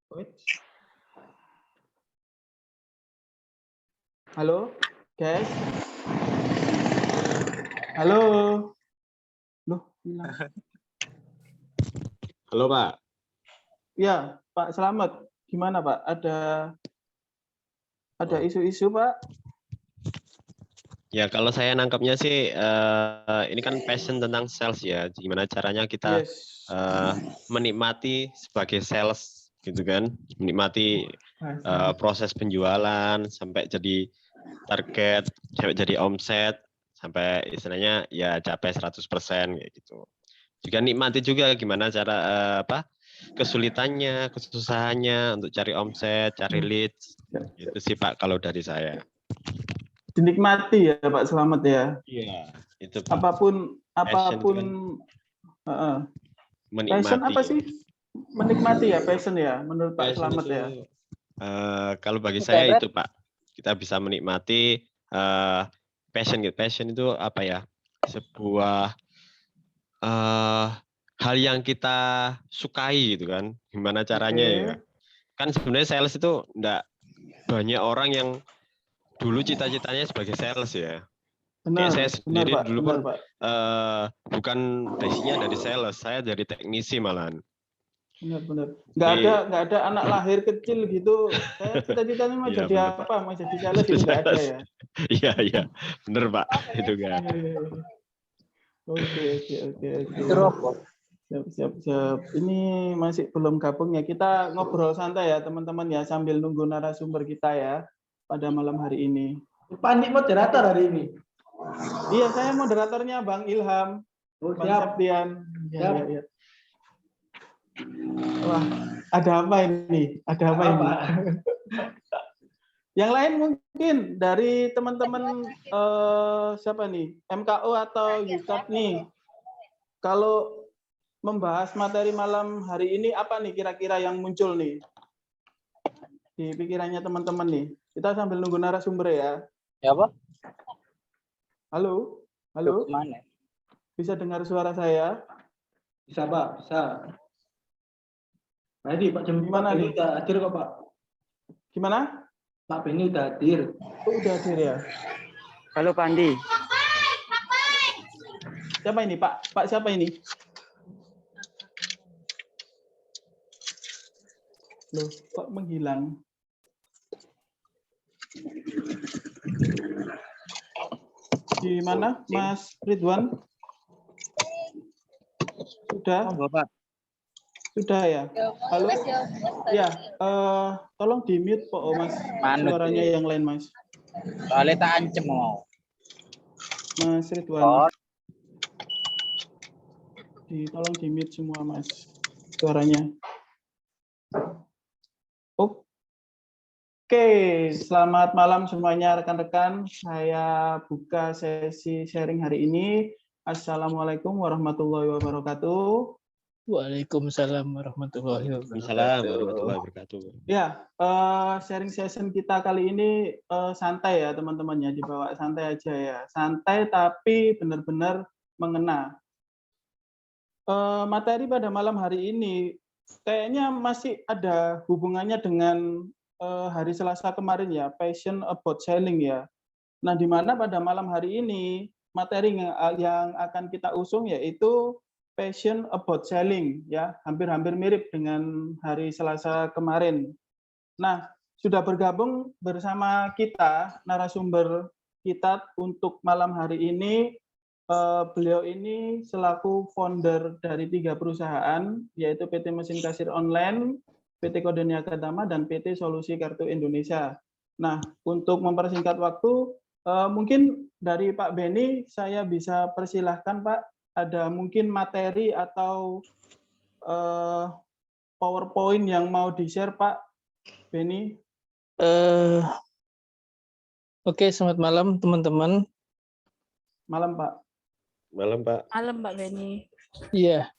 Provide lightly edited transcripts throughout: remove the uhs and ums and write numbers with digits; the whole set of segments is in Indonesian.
Wait. Halo, guys. Halo. Loh, hilang. Halo Pak. Ya, Pak Selamat. Gimana Pak? Ada isu-isu Pak? Ya kalau saya nangkapnya sih ini kan passion tentang sales ya. Gimana caranya kita Yes. menikmati sebagai sales gitu kan, menikmati proses penjualan sampai jadi target, sampai jadi omset, sampai istilahnya ya capai 100% kayak gitu. Juga nikmati juga gimana cara kesulitannya, kesusahannya untuk cari omset, cari leads. Itu sih Pak kalau dari saya. Dinikmati ya Pak Selamat ya. Iya, itu Pak. Apapun Passion itu kan menikmati. Passion apa sih? Menikmati ya, passion ya menurut Pak Passion Selamat itu, ya. kalau bagi saya itu Pak, kita bisa menikmati passion gitu. Passion itu apa ya? Sebuah hal yang kita sukai gitu kan. Gimana caranya ya? Kan sebenarnya sales itu enggak banyak orang yang dulu cita-citanya sebagai sales ya. Kayak saya sendiri Pak, dulu pun benar Pak. bukan basicnya dari sales, saya dari teknisi malahan. Benar. Nggak ada anak lahir kecil gitu. Saya cita-citanya mau Iya, jadi bener, Pak. apa? Mau jadi sales itu nggak ada ya. Iya, bener Pak. Itu kan. Oke. Siap. Ini masih belum gabung ya. Kita ngobrol santai ya teman-teman ya sambil nunggu narasumber kita ya pada malam hari ini. Pak Andi moderator hari ini. Iya, saya moderatornya Bang Ilham. Bang Septian. Ya. Wah, ada apa ini? Yang lain mungkin dari teman-teman siapa nih? MKO atau Yusat nih. Kalau membahas materi malam hari ini apa nih kira-kira yang muncul nih di pikirannya teman-teman nih? Kita sambil nunggu narasumber ya. Ya Pak. Halo. Mana? Bisa dengar suara saya? Bisa Pak, bisa. Tadi Pak Jemput Gimana nih? Udah hadir kok Pak. Gimana? Pak Beni udah hadir. Udah hadir ya. Halo Pak Andi. Siapa ini Pak? Pak siapa ini? Loh, kok menghilang? Di mana, Mas Ridwan? Sudah? Bapak. Sudah ya? Halo? Ya, tolong di-mute Pak Mas. Suaranya yang lain, Mas. Soalnya tak ancam mau. Mas Ridwan. Tolong di-mute semua, Mas. Suaranya. Oke, selamat malam semuanya rekan-rekan. Saya buka sesi sharing hari ini. Assalamualaikum warahmatullahi wabarakatuh. Waalaikumsalam warahmatullahi wabarakatuh. Ya, sharing session kita kali ini santai ya teman-teman ya, dibawa santai aja ya. Santai tapi benar-benar mengena. Materi pada malam hari ini kayaknya masih ada hubungannya dengan hari Selasa kemarin ya, passion about selling ya. Nah, di mana pada malam hari ini materi yang akan kita usung yaitu passion about selling ya, hampir-hampir mirip dengan hari Selasa kemarin. Nah, sudah bergabung bersama kita narasumber kita untuk malam hari ini. Beliau ini selaku founder dari 3 perusahaan yaitu PT Mesin Kasir Online, PT Kode Niaga Tama, dan PT Solusi Kartu Indonesia. Nah, untuk mempersingkat waktu, mungkin dari Pak Beni saya bisa persilahkan Pak, ada mungkin materi atau PowerPoint yang mau di-share Pak Beni. Oke, selamat malam teman-teman. Malam Pak. Malam Pak. Malam Pak Beni. Iya.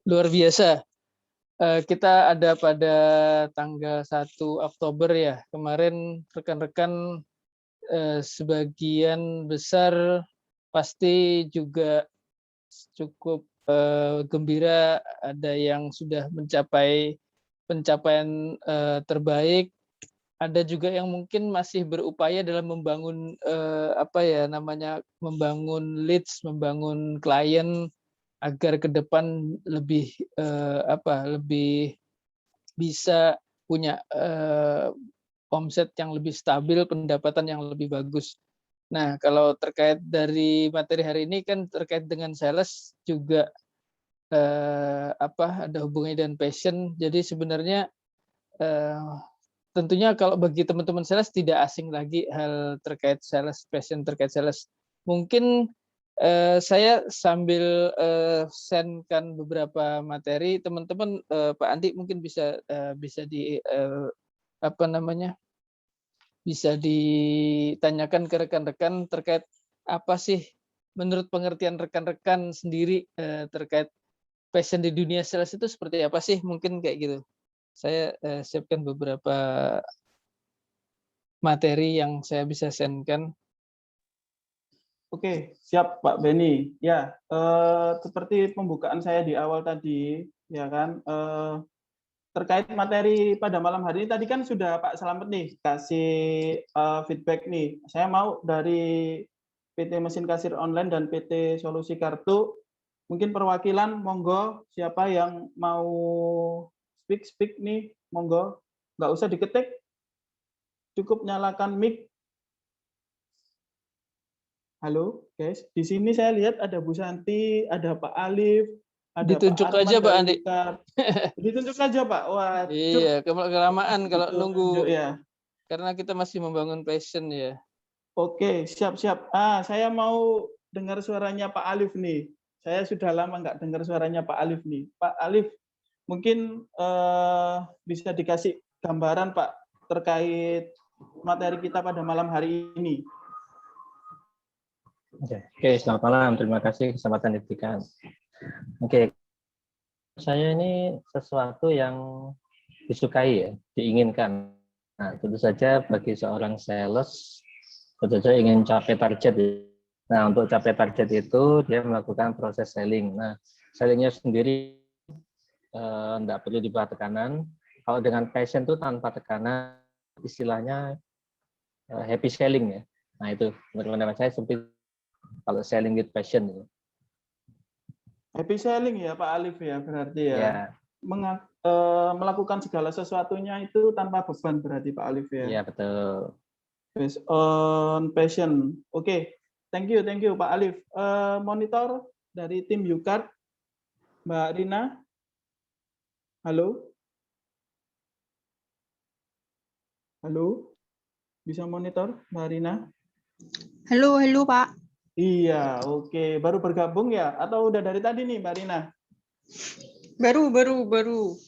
Luar biasa. Kita ada pada tanggal 1 Oktober ya. Kemarin rekan-rekan sebagian besar pasti juga cukup gembira, ada yang sudah mencapai pencapaian terbaik, ada juga yang mungkin masih berupaya dalam membangun membangun leads, membangun klien agar ke depan lebih lebih bisa punya omset yang lebih stabil, pendapatan yang lebih bagus. Nah, kalau terkait dari materi hari ini kan terkait dengan sales juga ada hubungannya dengan passion. Jadi sebenarnya tentunya kalau bagi teman-teman sales tidak asing lagi hal terkait sales, passion terkait sales. Mungkin saya sambil send-kan beberapa materi, teman-teman Pak Andi mungkin bisa bisa ditanyakan ke rekan-rekan terkait apa sih menurut pengertian rekan-rekan sendiri terkait passion di dunia sales itu seperti apa sih, mungkin kayak gitu. Saya siapkan beberapa materi yang saya bisa send-kan. Oke, siap Pak Beni. Ya, seperti pembukaan saya di awal tadi, ya kan, terkait materi pada malam hari ini tadi kan sudah Pak Slamet nih kasih feedback nih. Saya mau dari PT Mesin Kasir Online dan PT Solusi Kartu, mungkin perwakilan, monggo siapa yang mau speak nih, monggo. Nggak usah diketik, cukup nyalakan mic. Halo guys, di sini saya lihat ada Bu Santi, ada Pak Alif, ada ditunjuk Pak Arman aja Pak Andi. Ditunjuk aja Pak. Wah, iya, kelamaan kalau nunggu ya. Karena kita masih membangun passion ya. Oke, siap. Saya mau dengar suaranya Pak Alif nih. Saya sudah lama nggak dengar suaranya Pak Alif nih. Pak Alif, mungkin bisa dikasih gambaran Pak terkait materi kita pada malam hari ini. Oke, selamat malam. Terima kasih kesempatan diberikan. Oke, saya ini sesuatu yang disukai ya, diinginkan. Nah, tentu saja bagi seorang sales, tentu saja ingin capai target. Nah, untuk capai target itu dia melakukan proses selling. Nah, sellingnya sendiri tidak perlu dibuat tekanan. Kalau dengan passion itu tanpa tekanan, istilahnya happy selling ya. Nah, itu menurut saya seperti kalau selling with passion itu. Happy selling ya Pak Alif ya, berarti ya. Ya. Melakukan segala sesuatunya itu tanpa beban berarti Pak Alif ya. Iya, betul. Based on passion. Oke, thank you Pak Alif. Monitor dari tim Yukart, Mbak Rina. Halo. Halo. Bisa monitor Mbak Rina? Halo Pak. Iya, oke. Baru bergabung ya? Atau udah dari tadi nih, Mbak Rina? Baru bergabung.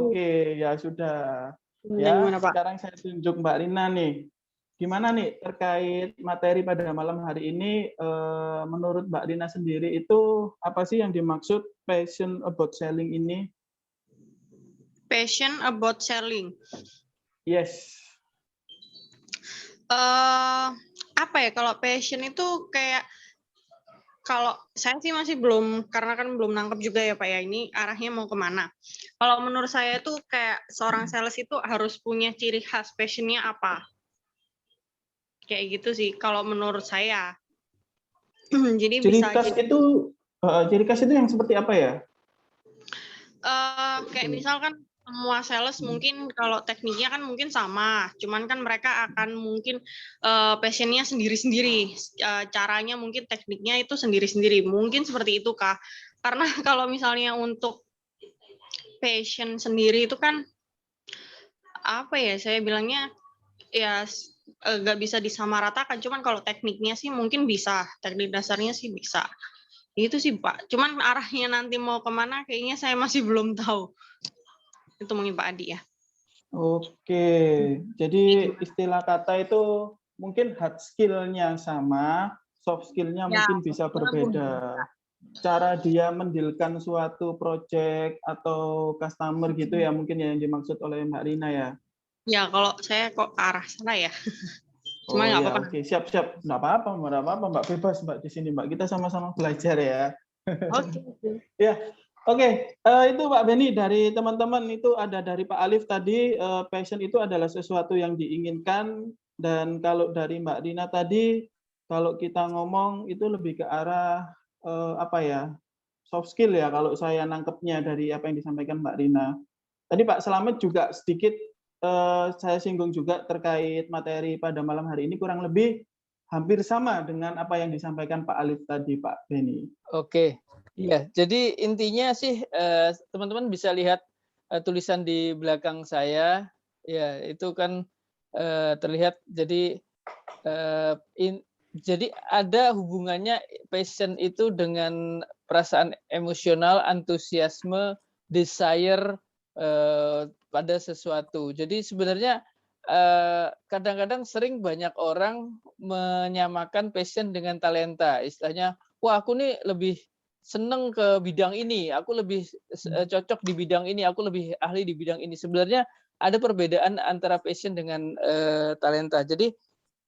Oke, ya sudah. Ya, sekarang saya tunjuk Mbak Rina nih. Gimana nih terkait materi pada malam hari ini? Menurut Mbak Rina sendiri itu apa sih yang dimaksud passion about selling ini? Passion about selling. Yes. Apa ya, kalau passion itu kayak, kalau saya sih masih belum, karena kan belum nangkep juga ya Pak ya, ini arahnya mau kemana. Kalau menurut saya tuh kayak seorang sales itu harus punya ciri khas passionnya apa. Kayak gitu sih kalau menurut saya. Jadi ciri bisa khas itu yang seperti apa ya? Kayak misalkan semua sales mungkin kalau tekniknya kan mungkin sama, cuman kan mereka akan mungkin passionnya sendiri-sendiri, caranya mungkin tekniknya itu sendiri-sendiri, mungkin seperti itu Kak. Karena kalau misalnya untuk passion sendiri itu kan apa ya, saya bilangnya ya nggak bisa disamaratakan, cuman kalau tekniknya sih mungkin bisa, teknik dasarnya sih bisa. Itu sih Pak, cuman arahnya nanti mau kemana kayaknya saya masih belum tahu. Itu mungkin Pak Adi ya. Oke, jadi istilah kata itu mungkin hard skill-nya sama, soft skill-nya mungkin bisa berbeda. Cara dia mendilkan suatu project atau customer gitu ya, mungkin yang dimaksud oleh Mbak Rina ya. Ya, kalau saya kok arah sana ya. Cuma nggak apa-apa. Oke, siap. Nggak apa-apa Mbak, bebas Mbak di sini Mbak. Kita sama-sama belajar ya. Oke. Ya, oke. Itu Pak Beni dari teman-teman itu ada dari Pak Alif tadi, passion itu adalah sesuatu yang diinginkan, dan kalau dari Mbak Rina tadi, kalau kita ngomong itu lebih ke arah apa ya, soft skill ya kalau saya nangkepnya dari apa yang disampaikan Mbak Rina. Tadi Pak Slamet juga sedikit saya singgung juga terkait materi pada malam hari ini, kurang lebih hampir sama dengan apa yang disampaikan Pak Alif tadi, Pak Beni. Oke, iya. Jadi intinya sih teman-teman bisa lihat tulisan di belakang saya, ya itu kan terlihat. Jadi jadi ada hubungannya passion itu dengan perasaan emosional, antusiasme, desire pada sesuatu. Jadi sebenarnya kadang-kadang sering banyak orang menyamakan passion dengan talenta. Istilahnya, wah aku nih lebih seneng ke bidang ini, aku lebih cocok di bidang ini, aku lebih ahli di bidang ini. Sebenarnya ada perbedaan antara passion dengan talenta. Jadi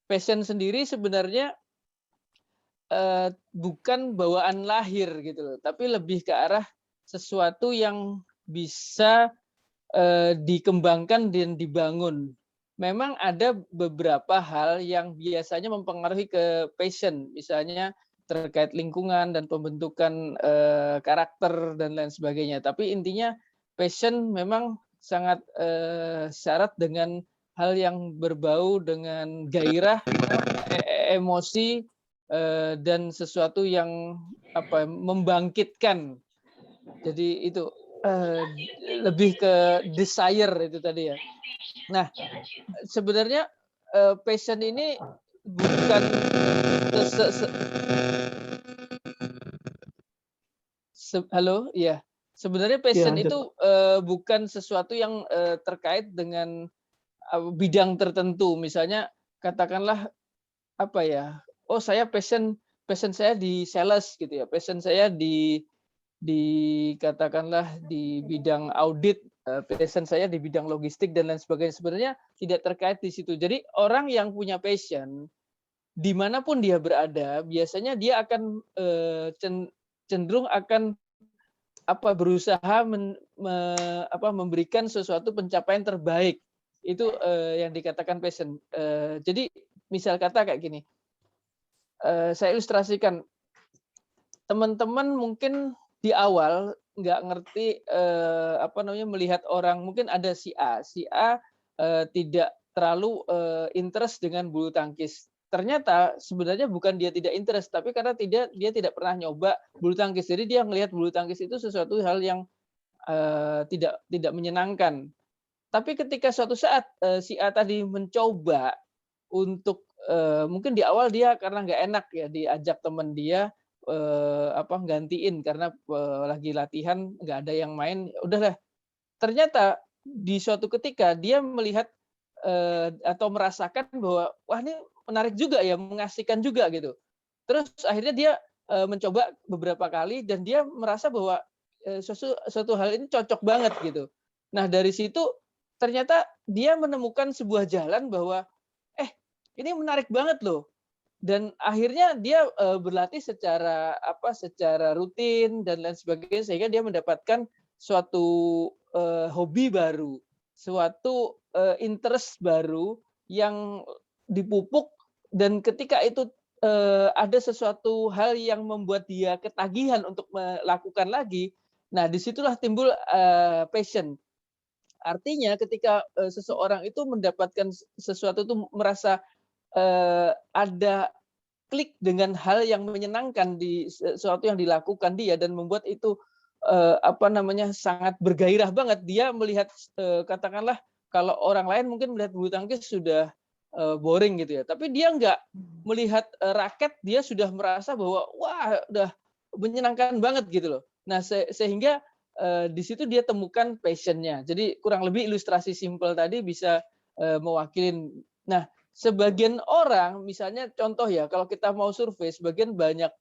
passion sendiri sebenarnya bukan bawaan lahir gitu loh, tapi lebih ke arah sesuatu yang bisa dikembangkan dan dibangun. Memang ada beberapa hal yang biasanya mempengaruhi ke passion, misalnya terkait lingkungan dan pembentukan karakter dan lain sebagainya. Tapi intinya passion memang sangat syarat dengan hal yang berbau dengan gairah, emosi, dan sesuatu yang membangkitkan. Jadi itu lebih ke desire itu tadi ya. Nah, sebenarnya passion ini bukan halo, ya. Sebenarnya passion itu bukan sesuatu yang terkait dengan bidang tertentu. Misalnya katakanlah apa ya? Oh, saya passion saya di sales gitu ya. Passion saya di katakanlah di bidang audit, passion saya di bidang logistik dan lain sebagainya. Sebenarnya tidak terkait di situ. Jadi orang yang punya passion dimanapun dia berada, biasanya dia akan cenderung akan berusaha memberikan sesuatu pencapaian terbaik. Itu yang dikatakan passion. Jadi misal kata kayak gini, saya ilustrasikan, teman-teman mungkin di awal nggak ngerti melihat orang, mungkin ada si A tidak terlalu interest dengan bulu tangkis. Ternyata sebenarnya bukan dia tidak interest, tapi karena dia tidak pernah nyoba bulu tangkis. Jadi dia melihat bulu tangkis itu sesuatu hal yang tidak menyenangkan. Tapi ketika suatu saat si A tadi mencoba untuk mungkin di awal dia karena nggak enak ya diajak teman dia gantiin karena lagi latihan nggak ada yang main, udahlah. Ternyata di suatu ketika dia melihat atau merasakan bahwa wah ini menarik juga ya, mengasihkan juga gitu. Terus akhirnya dia mencoba beberapa kali dan dia merasa bahwa suatu hal ini cocok banget gitu. Nah dari situ ternyata dia menemukan sebuah jalan bahwa ini menarik banget loh. Dan akhirnya dia berlatih secara rutin dan lain sebagainya, sehingga dia mendapatkan suatu hobi baru, suatu interest baru yang dipupuk, dan ketika itu ada sesuatu hal yang membuat dia ketagihan untuk melakukan lagi, nah disitulah timbul passion. Artinya ketika seseorang itu mendapatkan sesuatu itu merasa ada klik dengan hal yang menyenangkan di sesuatu yang dilakukan dia dan membuat itu sangat bergairah banget. Dia melihat katakanlah kalau orang lain mungkin melihat bulu tangkis sudah boring gitu ya, tapi dia nggak melihat raket, dia sudah merasa bahwa wah udah menyenangkan banget gitu loh. Nah sehingga di situ dia temukan passionnya. Jadi kurang lebih ilustrasi simpel tadi bisa mewakilin. Nah sebagian orang, misalnya contoh ya, kalau kita mau survei, sebagian banyak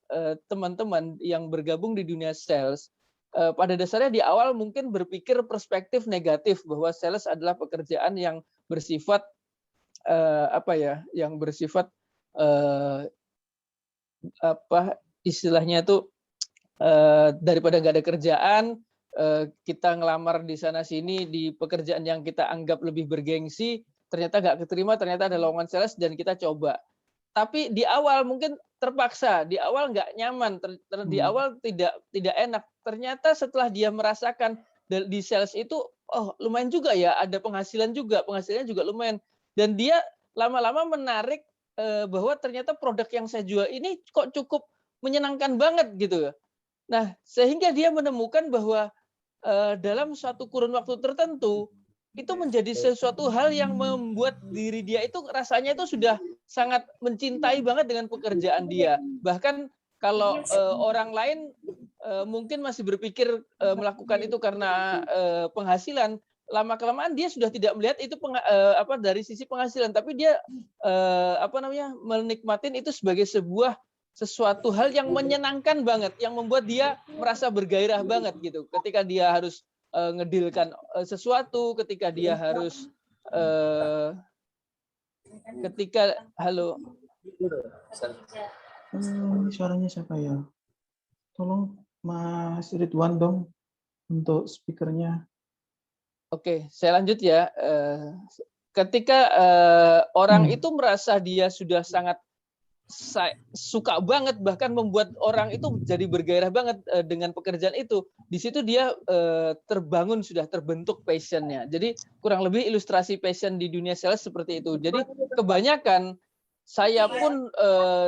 teman-teman yang bergabung di dunia sales, pada dasarnya di awal mungkin berpikir perspektif negatif bahwa sales adalah pekerjaan yang bersifat yang bersifat istilahnya itu daripada nggak ada kerjaan, kita ngelamar di sana sini di pekerjaan yang kita anggap lebih bergengsi, ternyata nggak keterima, ternyata ada lowongan sales dan kita coba. Tapi di awal mungkin terpaksa, di awal nggak nyaman, di awal tidak enak. Ternyata setelah dia merasakan di sales itu, oh lumayan juga ya, ada penghasilannya juga lumayan. Dan dia lama-lama menarik bahwa ternyata produk yang saya jual ini kok cukup menyenangkan banget gitu. Nah, sehingga dia menemukan bahwa dalam suatu kurun waktu tertentu itu menjadi sesuatu hal yang membuat diri dia itu rasanya itu sudah sangat mencintai banget dengan pekerjaan dia. Bahkan kalau orang lain mungkin masih berpikir melakukan itu karena penghasilan, lama-kelamaan dia sudah tidak melihat itu dari sisi penghasilan, tapi dia menikmatin itu sebagai sesuatu hal yang menyenangkan banget, yang membuat dia merasa bergairah banget gitu. Ketika dia harus ngedilkan sesuatu, ketika dia harus halo. Suaranya siapa ya? Tolong Mas Ridwan dong untuk speakernya. Oke, saya lanjut ya. Ketika orang itu merasa dia sudah sangat suka banget, bahkan membuat orang itu jadi bergairah banget dengan pekerjaan itu, di situ dia sudah terbentuk passionnya. Jadi kurang lebih ilustrasi passion di dunia sales seperti itu. Jadi kebanyakan saya pun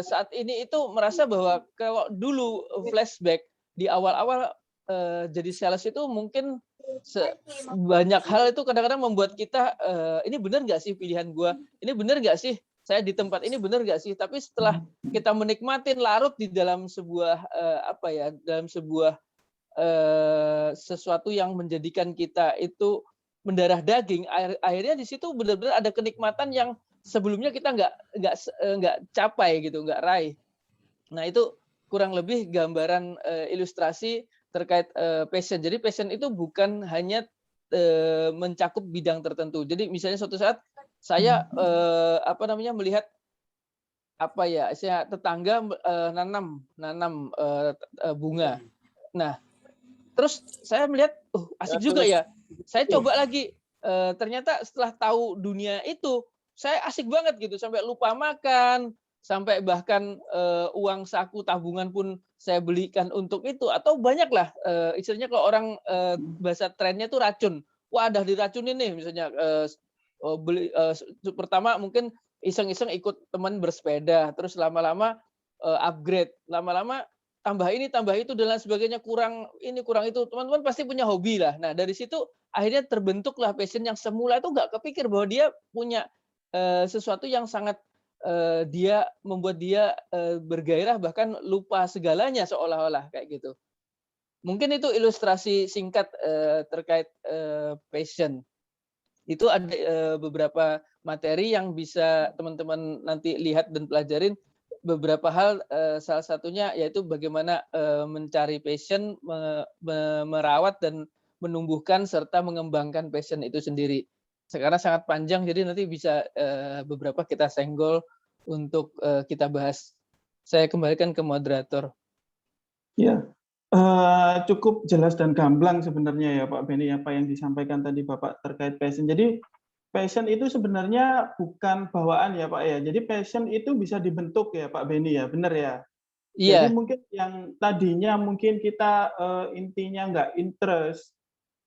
saat ini itu merasa bahwa kalau dulu flashback di awal-awal jadi sales itu mungkin banyak hal itu kadang-kadang membuat kita ini benar nggak sih pilihan gua, ini benar nggak sih saya di tempat ini, benar nggak sih? Tapi setelah kita menikmatin larut di dalam sebuah sesuatu yang menjadikan kita itu mendarah daging, akhirnya di situ benar-benar ada kenikmatan yang sebelumnya kita nggak capai gitu, nggak raih. Nah itu kurang lebih gambaran ilustrasi terkait passion. Jadi passion itu bukan hanya mencakup bidang tertentu. Jadi misalnya suatu saat saya melihat saya tetangga nanam bunga. Nah, terus saya melihat asik juga ya. Saya coba lagi. Ternyata setelah tahu dunia itu, saya asik banget gitu, sampai lupa makan, sampai bahkan uang saku tabungan pun saya belikan untuk itu, atau banyaklah istilahnya kalau orang bahasa trennya itu racun. Wah, dah diracunin nih misalnya. Pertama mungkin iseng-iseng ikut teman bersepeda, terus lama-lama upgrade, lama-lama tambah ini tambah itu dan lain sebagainya, kurang ini kurang itu. Teman-teman pasti punya hobi lah. Nah dari situ akhirnya terbentuklah passion yang semula itu nggak kepikir bahwa dia punya sesuatu yang sangat dia membuat dia bergairah, bahkan lupa segalanya seolah-olah kayak gitu. Mungkin itu ilustrasi singkat terkait passion. Itu ada beberapa materi yang bisa teman-teman nanti lihat dan pelajarin. Beberapa hal, salah satunya yaitu bagaimana mencari passion, merawat dan menumbuhkan serta mengembangkan passion itu sendiri. Sekarang sangat panjang, jadi nanti bisa beberapa kita senggol untuk kita bahas. Saya kembalikan ke moderator. Ya, cukup jelas dan gamblang sebenarnya ya Pak Beni apa yang disampaikan tadi Bapak terkait passion. Jadi passion itu sebenarnya bukan bawaan ya Pak ya. Jadi passion itu bisa dibentuk ya Pak Beni ya, benar ya? Iya. Jadi mungkin yang tadinya mungkin kita intinya nggak interest,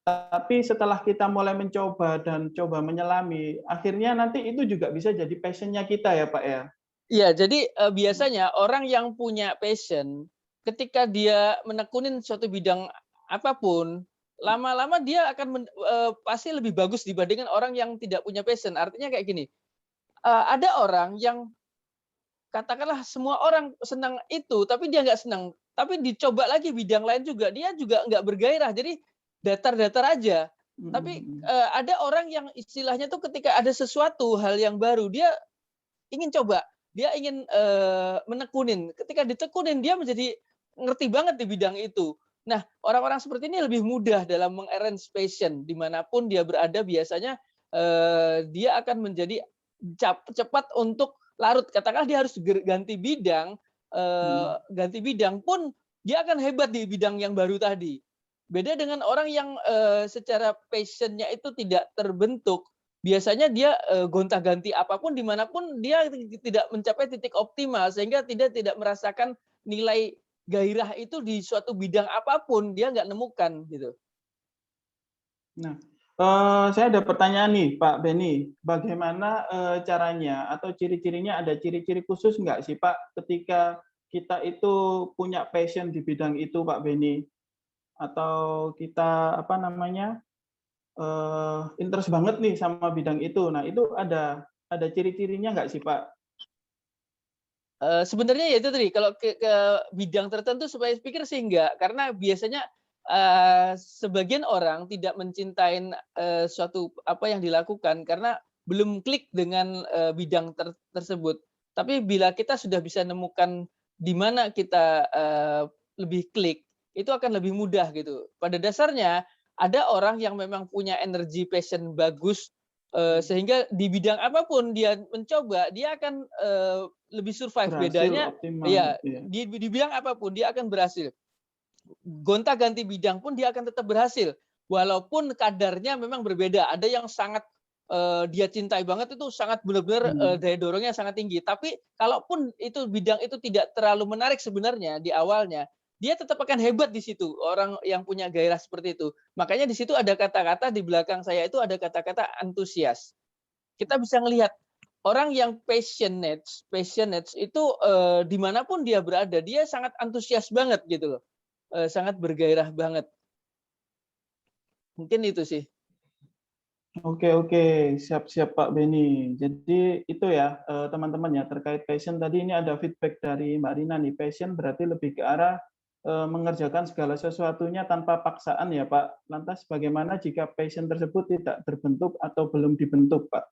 tapi setelah kita mulai mencoba dan coba menyelami, akhirnya nanti itu juga bisa jadi passion-nya kita ya Pak ya? Iya, jadi biasanya orang yang punya passion, ketika dia menekunin suatu bidang apapun, lama-lama dia akan pasti lebih bagus dibandingkan orang yang tidak punya passion. Artinya kayak gini, ada orang yang katakanlah semua orang senang itu, tapi dia nggak senang. Tapi dicoba lagi bidang lain juga, dia juga nggak bergairah. Jadi datar-datar aja. Tapi ada orang yang istilahnya tuh ketika ada sesuatu hal yang baru, dia ingin coba, dia ingin menekunin. Ketika ditekunin, dia menjadi ngerti banget di bidang itu. Nah, orang-orang seperti ini lebih mudah dalam mengarrange passion. Dimanapun dia berada, biasanya dia akan menjadi cepat untuk larut. Katakanlah dia harus ganti bidang pun dia akan hebat di bidang yang baru tadi. Beda dengan orang yang secara passionnya itu tidak terbentuk, biasanya dia gonta-ganti apapun dimanapun dia tidak mencapai titik optimal, sehingga tidak merasakan nilai gairah itu di suatu bidang apapun, dia nggak nemukan gitu. Nah, saya ada pertanyaan nih, Pak Beni. Bagaimana caranya atau ciri-cirinya, ada ciri-ciri khusus nggak sih, Pak, ketika kita itu punya passion di bidang itu, Pak Beni? Atau kita interest banget nih sama bidang itu. Nah, itu ada ciri-cirinya nggak sih, Pak? Sebenarnya ya itu tadi, kalau ke bidang tertentu supaya pikir sih enggak, karena biasanya sebagian orang tidak mencintai suatu apa yang dilakukan karena belum klik dengan bidang tersebut. Tapi bila kita sudah bisa nemukan di mana kita lebih klik, itu akan lebih mudah gitu. Pada dasarnya ada orang yang memang punya energi passion bagus, sehingga di bidang apapun dia mencoba, dia akan lebih survive. Berhasil Bedanya optimal, ya iya. di bidang apapun dia akan berhasil. Gonta-ganti bidang pun dia akan tetap berhasil, walaupun kadarnya memang berbeda. Ada yang sangat dia cintai banget, itu sangat benar-benar daya dorongnya sangat tinggi. Tapi kalaupun itu bidang itu tidak terlalu menarik sebenarnya di awalnya, dia tetap akan hebat di situ, orang yang punya gairah seperti itu. Makanya di situ ada kata-kata di belakang saya itu ada kata-kata antusias. Kita bisa melihat orang yang passionate itu dimanapun dia berada, dia sangat antusias banget gitu loh, sangat bergairah banget. Mungkin itu sih. Oke, siap Pak Beni. Jadi itu ya teman-teman ya, terkait passion tadi ini ada feedback dari Mbak Rina nih. Passion berarti lebih ke arah mengerjakan segala sesuatunya tanpa paksaan ya Pak. Lantas bagaimana jika passion tersebut tidak terbentuk atau belum dibentuk Pak?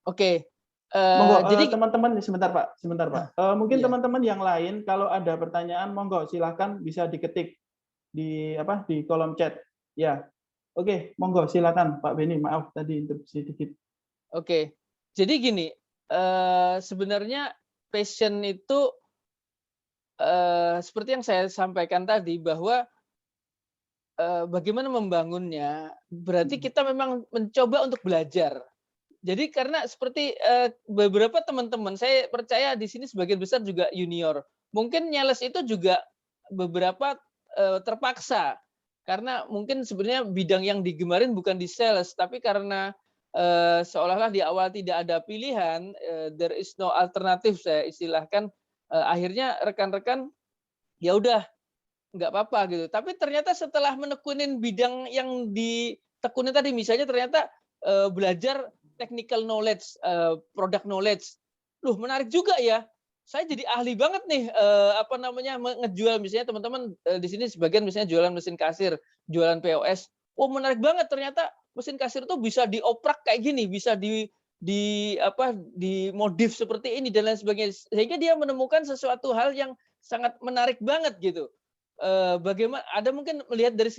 Oke. Monggo Jadi teman-teman sebentar Pak. Mungkin iya. teman-teman yang lain kalau ada pertanyaan monggo silahkan bisa diketik di kolom chat. Ya. Oke, monggo silakan Pak Beni. Maaf tadi interupsi dikit. Oke. Jadi gini, sebenarnya passion itu seperti yang saya sampaikan tadi bahwa bagaimana membangunnya, berarti kita memang mencoba untuk belajar. Jadi karena seperti beberapa teman-teman, saya percaya di sini sebagian besar juga junior. Mungkin nyales itu juga beberapa terpaksa. Karena mungkin sebenarnya bidang yang digemarin bukan di sales, tapi karena seolah-olah di awal tidak ada pilihan, there is no alternative saya istilahkan, akhirnya rekan-rekan ya udah nggak apa-apa gitu. Tapi ternyata setelah menekunin bidang yang ditekunin tadi, misalnya ternyata belajar technical knowledge, product knowledge, loh menarik juga ya. Saya jadi ahli banget nih ngejual, misalnya teman-teman di sini sebagian misalnya jualan mesin kasir, jualan POS. Oh menarik banget, ternyata mesin kasir tuh bisa dioprak kayak gini, bisa dimodif seperti ini dan lain sebagainya. Sehingga dia menemukan sesuatu hal yang sangat menarik banget gitu. Bagaimana ada mungkin melihat dari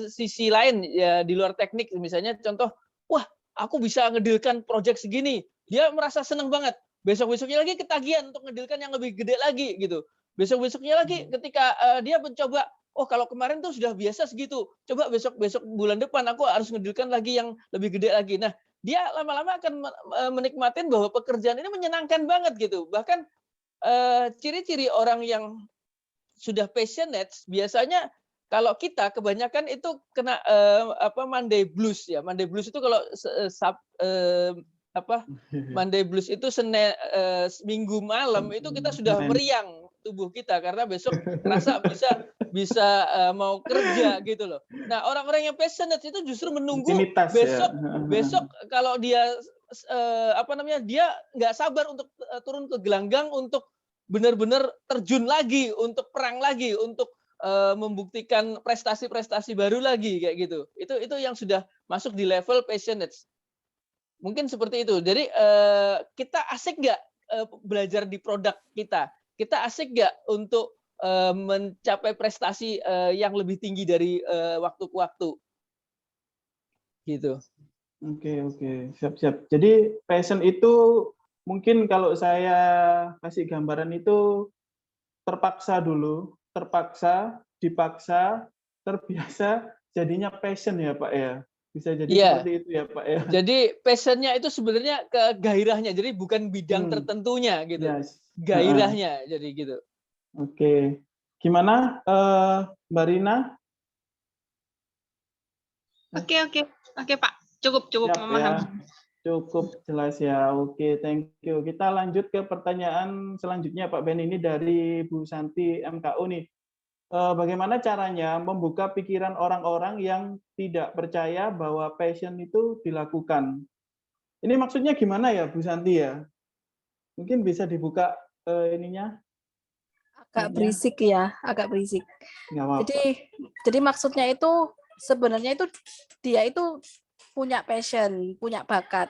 sisi lain ya di luar teknik, misalnya contoh, wah aku bisa ngedilkan project segini, dia merasa senang banget. Besok-besoknya lagi ketagihan untuk ngedilkan yang lebih gede lagi gitu. Besok-besoknya lagi ketika dia mencoba, oh kalau kemarin tuh sudah biasa segitu, coba besok bulan depan aku harus ngedilkan lagi yang lebih gede lagi. Nah, dia lama-lama akan menikmatin bahwa pekerjaan ini menyenangkan banget gitu. Bahkan ciri-ciri orang yang sudah passionate biasanya kalau kita kebanyakan itu kena Monday blues ya. Monday blues itu kalau Monday blues itu Minggu malam itu kita sudah meriang tubuh kita karena besok rasa bisa mau kerja gitu loh. Nah, orang-orang yang passionate itu justru menunggu besok kalau dia dia nggak sabar untuk turun ke gelanggang untuk benar-benar terjun lagi, untuk perang lagi, untuk membuktikan prestasi-prestasi baru lagi kayak gitu. Itu yang sudah masuk di level passionate. Mungkin seperti itu. Jadi kita asik nggak belajar di produk kita? Kita asik nggak untuk mencapai prestasi yang lebih tinggi dari waktu ke waktu? Gitu. Oke. Siap. Jadi passion itu mungkin kalau saya kasih gambaran itu terpaksa dulu, terpaksa, dipaksa, terbiasa, jadinya passion ya Pak ya. Bisa jadi Iya. seperti itu ya Pak ya. Jadi passionnya itu sebenarnya ke gairahnya, jadi bukan bidang Hmm. tertentunya gitu. Yes. Gairahnya jadi gitu. Oke. Gimana Mbak Rina? Oke, Pak. Cukup Siap memahami. ya. Cukup jelas ya. Oke, thank you. Kita lanjut ke pertanyaan selanjutnya Pak Ben, ini dari Bu Santi MKU nih. Bagaimana caranya membuka pikiran orang-orang yang tidak percaya bahwa passion itu dilakukan? Ini maksudnya gimana ya Bu Santi ya? Mungkin bisa dibuka ininya. Agak berisik ya, agak berisik. Nggak apa-apa. Jadi maksudnya itu sebenarnya itu dia itu punya passion, punya bakat.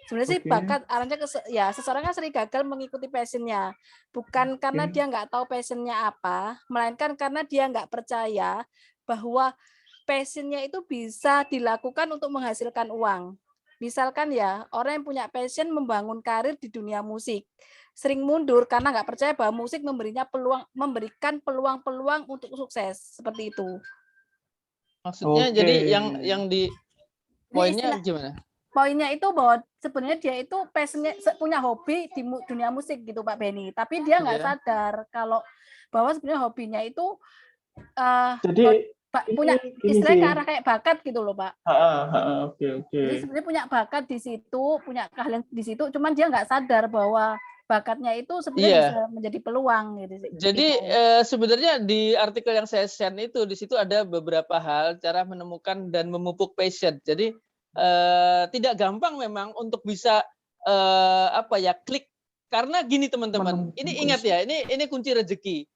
Sebenarnya sih Oke. bakat arahnya ke ya seseorang kan sering gagal mengikuti passionnya, bukan karena Oke. dia nggak tahu passionnya apa, melainkan karena dia nggak percaya bahwa passionnya itu bisa dilakukan untuk menghasilkan uang. Misalkan ya orang yang punya passion membangun karir di dunia musik, sering mundur karena nggak percaya bahwa musik memberikan peluang-peluang untuk sukses seperti itu. Maksudnya Oke. jadi yang di poinnya gimana? Poinnya itu bahwa sebenarnya dia itu passionnya punya hobi di dunia musik gitu Pak Benny, tapi dia nggak sadar kalau bahwa sebenarnya hobinya itu Jadi punya istilahnya ke arah kayak bakat gitu loh Pak. Oke. Jadi sebenarnya punya bakat di situ, punya keahlian di situ, cuman dia nggak sadar bahwa bakatnya itu sebenarnya bisa menjadi peluang gitu. Jadi sebenarnya di artikel yang saya share itu di situ ada beberapa hal cara menemukan dan memupuk passion. Jadi tidak gampang memang untuk bisa klik, karena gini teman-teman. Ini ingat ya, ini kunci rezeki.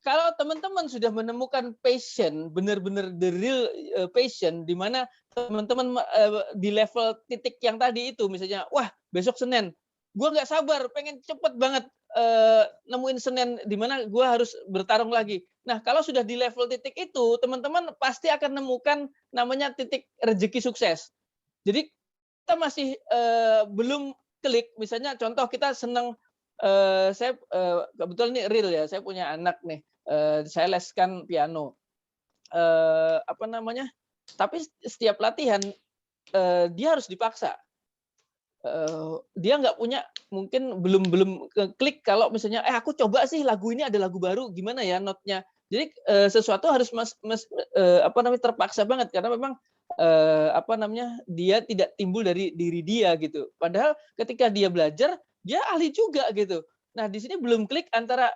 Kalau teman-teman sudah menemukan passion, benar-benar the real passion, di mana teman-teman di level titik yang tadi itu, misalnya, wah besok Senin, gue nggak sabar, pengen cepet banget nemuin Senin di mana gue harus bertarung lagi. Nah, kalau sudah di level titik itu, teman-teman pasti akan menemukan namanya titik rezeki sukses. Jadi kita masih belum klik. Misalnya contoh kita senang, saya kebetulan ini real ya, saya punya anak nih, saya leskan piano. Tapi setiap latihan dia harus dipaksa. Dia nggak punya, mungkin belum klik kalau misalnya aku coba sih lagu ini, ada lagu baru, gimana ya notnya. Jadi sesuatu harus terpaksa banget, karena memang dia tidak timbul dari diri dia gitu. Padahal ketika dia belajar, dia ahli juga gitu. Nah, di sini belum klik antara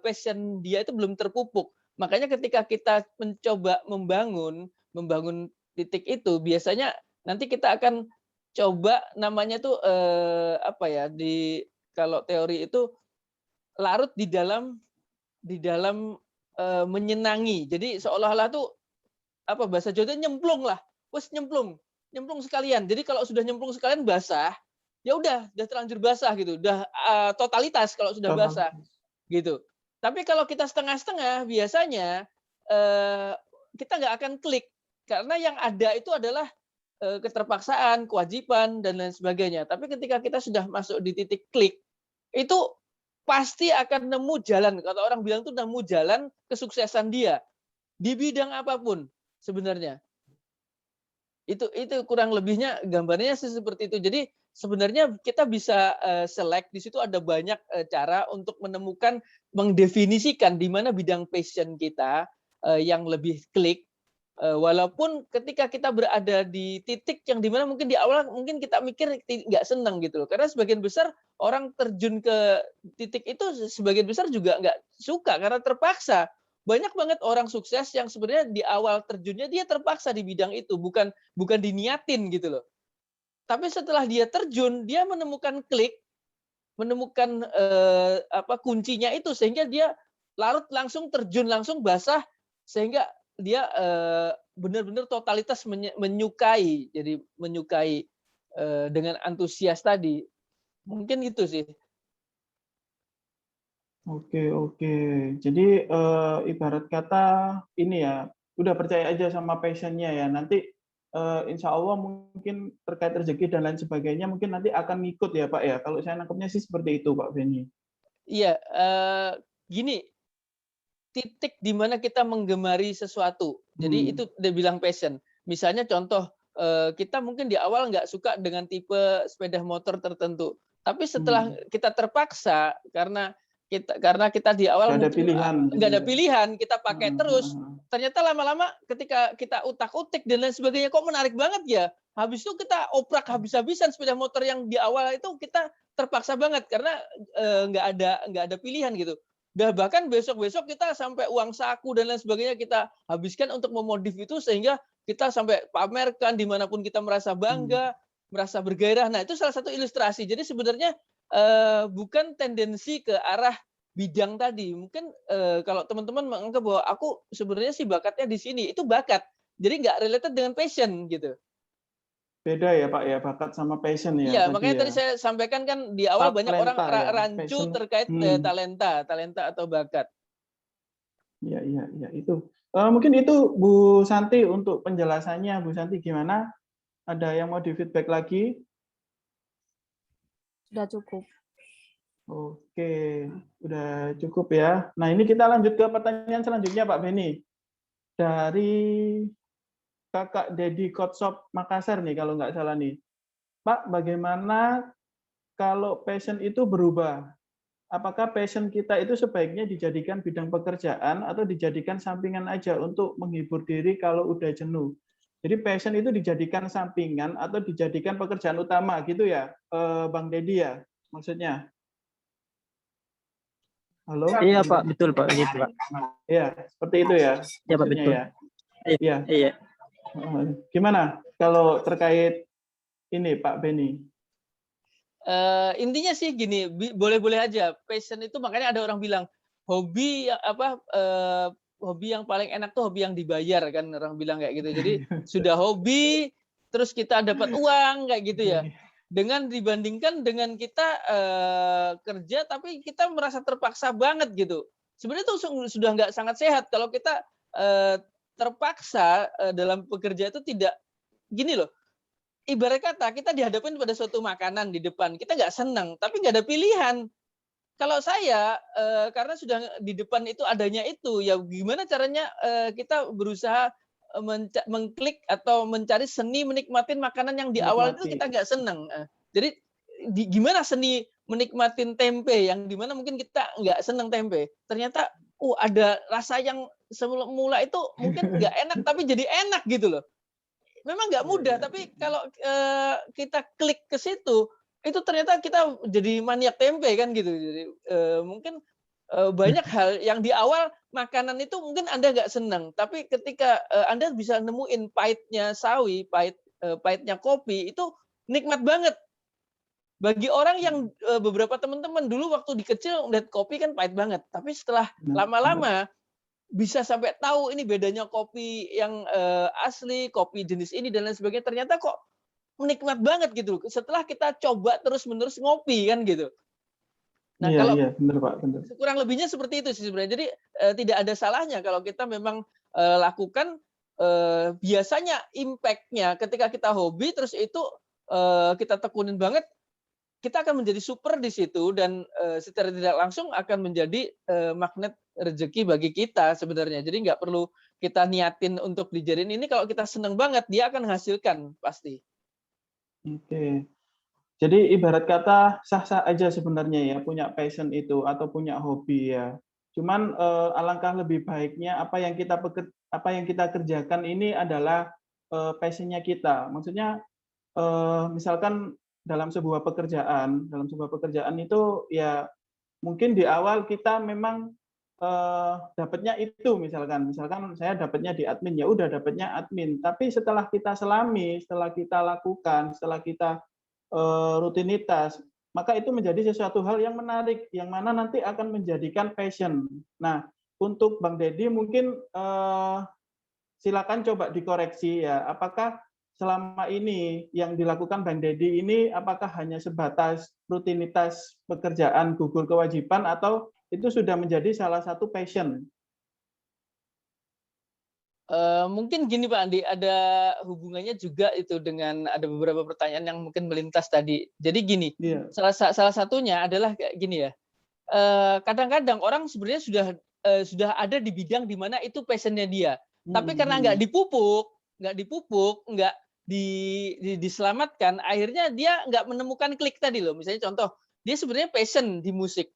passion dia itu belum terpupuk. Makanya ketika kita mencoba membangun titik itu, biasanya nanti kita akan coba namanya tuh kalau teori itu larut di dalam menyenangi. Jadi seolah-olah tuh bahasa Jawa nyemplung lah. Wes nyemplung sekalian. Jadi kalau sudah nyemplung sekalian basah, ya udah terlanjur basah gitu. Udah totalitas kalau sudah basah gitu. Tapi kalau kita setengah-setengah, biasanya kita nggak akan klik, karena yang ada itu adalah keterpaksaan, kewajiban, dan lain sebagainya. Tapi ketika kita sudah masuk di titik klik, itu pasti akan nemu jalan. Kata orang bilang tuh nemu jalan kesuksesan dia di bidang apapun sebenarnya. Itu kurang lebihnya gambarnya sih seperti itu. Jadi sebenarnya kita bisa select, di situ ada banyak cara untuk menemukan, mendefinisikan di mana bidang passion kita yang lebih klik. Walaupun ketika kita berada di titik yang dimana mungkin di awal mungkin kita mikir nggak senang gitu loh, karena sebagian besar orang terjun ke titik itu sebagian besar juga nggak suka karena terpaksa. Banyak banget orang sukses yang sebenarnya di awal terjunnya dia terpaksa di bidang itu, bukan diniatin gitu loh. Tapi setelah dia terjun, dia menemukan klik, menemukan kuncinya itu, sehingga dia larut langsung, terjun langsung, basah, sehingga dia benar-benar totalitas menyukai, jadi menyukai dengan antusias tadi. Mungkin gitu sih. Oke. Jadi ibarat kata ini ya, udah percaya aja sama passionnya ya. Nanti insya Allah mungkin terkait rezeki dan lain sebagainya mungkin nanti akan ngikut ya Pak ya. Kalau saya nangkepnya sih seperti itu Pak Beni. Iya, gini. titik di mana kita menggemari sesuatu. Jadi itu dia bilang passion. Misalnya contoh, kita mungkin di awal nggak suka dengan tipe sepeda motor tertentu. Tapi setelah kita terpaksa karena kita di awal Nggak ada mungkin pilihan, nggak ada gitu ya. pilihan, kita pakai terus. Ternyata lama-lama ketika kita utak-utik dan lain sebagainya, kok menarik banget ya. Habis itu kita oprak habis-habisan sepeda motor yang di awal itu kita terpaksa banget karena nggak ada pilihan gitu. Dan bahkan besok-besok kita sampai uang saku dan lain sebagainya kita habiskan untuk memodif itu sehingga kita sampai pamerkan dimanapun kita merasa bangga, merasa bergairah. Nah itu salah satu ilustrasi. Jadi sebenarnya bukan tendensi ke arah bidang tadi. Mungkin kalau teman-teman menganggap bahwa aku sebenarnya sih bakatnya di sini, itu bakat. Jadi nggak related dengan passion gitu. Beda ya Pak ya, bakat sama passion ya. Iya, makanya tadi saya sampaikan kan di awal banyak orang rancu passion. terkait talenta atau bakat. Iya itu. Mungkin itu Bu Santi untuk penjelasannya. Bu Santi gimana? Ada yang mau di feedback lagi? Sudah cukup. Oke, udah cukup ya. Nah ini kita lanjut ke pertanyaan selanjutnya Pak Beni. Dari Kakak Dedi Kotshop Makassar nih kalau nggak salah nih. Pak, bagaimana kalau passion itu berubah? Apakah passion kita itu sebaiknya dijadikan bidang pekerjaan atau dijadikan sampingan aja untuk menghibur diri kalau udah jenuh? Jadi passion itu dijadikan sampingan atau dijadikan pekerjaan utama gitu ya, Bang Dedi ya maksudnya? Halo? Iya Pak, betul Pak, gitu Pak. Iya, seperti itu ya. Iya Pak, betul. Ya. Iya. Iya. Gimana kalau terkait ini Pak Beni? Intinya sih gini, boleh-boleh aja. Passion itu makanya ada orang bilang hobi hobi yang paling enak tuh hobi yang dibayar kan, orang bilang kayak gitu. Jadi sudah hobi terus kita dapat uang kayak gitu ya. Dengan dibandingkan dengan kita kerja tapi kita merasa terpaksa banget gitu. Sebenarnya itu sudah nggak sangat sehat kalau kita terpaksa dalam pekerja itu tidak gini loh. Ibarat kata kita dihadapkan pada suatu makanan di depan, kita nggak senang, tapi nggak ada pilihan. Kalau saya karena sudah di depan itu adanya itu, ya gimana caranya kita berusaha mengklik atau mencari seni menikmatin makanan yang di awal itu kita nggak senang. Jadi gimana seni menikmatin tempe yang dimana mungkin kita nggak senang tempe, ternyata ada rasa yang semula itu mungkin nggak enak tapi jadi enak gitu loh. Memang nggak mudah, tapi kalau kita klik ke situ, itu ternyata kita jadi maniak tempe kan gitu. Jadi mungkin banyak hal yang di awal makanan itu mungkin Anda nggak senang, tapi ketika Anda bisa nemuin pahitnya sawi, pahitnya kopi, itu nikmat banget. Bagi orang yang beberapa teman-teman dulu waktu di kecil lihat kopi kan pahit banget, tapi setelah lama-lama bisa sampai tahu ini bedanya kopi yang asli, kopi jenis ini dan lain sebagainya. Ternyata kok menikmat banget gitu. Setelah kita coba terus-menerus ngopi kan gitu. Nah, kalau benar Pak, benar. Kurang lebihnya seperti itu sih sebenarnya. Jadi tidak ada salahnya kalau kita memang lakukan biasanya impact-nya ketika kita hobi terus itu kita tekunin banget, kita akan menjadi super di situ dan secara tidak langsung akan menjadi magnet rezeki bagi kita sebenarnya. Jadi nggak perlu kita niatin untuk dijadiin ini, kalau kita senang banget dia akan menghasilkan pasti. Oke. Jadi ibarat kata sah-sah aja sebenarnya ya punya passion itu atau punya hobi ya. Cuman alangkah lebih baiknya apa yang kita kerjakan ini adalah passion-nya kita. Maksudnya misalkan dalam sebuah pekerjaan itu ya mungkin di awal kita memang dapatnya itu misalkan saya dapatnya di admin, ya udah dapatnya admin. Tapi setelah kita selami, setelah kita lakukan, setelah kita rutinitas, maka itu menjadi sesuatu hal yang menarik, yang mana nanti akan menjadikan passion. Nah, untuk Bang Dedi mungkin silakan coba dikoreksi ya, apakah selama ini yang dilakukan Bang Dedi ini apakah hanya sebatas rutinitas pekerjaan gugur kewajiban atau itu sudah menjadi salah satu passion? Mungkin gini Pak Andi, ada hubungannya juga itu dengan ada beberapa pertanyaan yang mungkin melintas tadi. Jadi gini, salah satunya adalah kayak gini ya. Kadang-kadang orang sebenarnya sudah sudah ada di bidang di mana itu passionnya dia. Tapi karena nggak dipupuk, nggak diselamatkan, akhirnya dia nggak menemukan klik tadi loh. Misalnya contoh, dia sebenarnya passion di musik,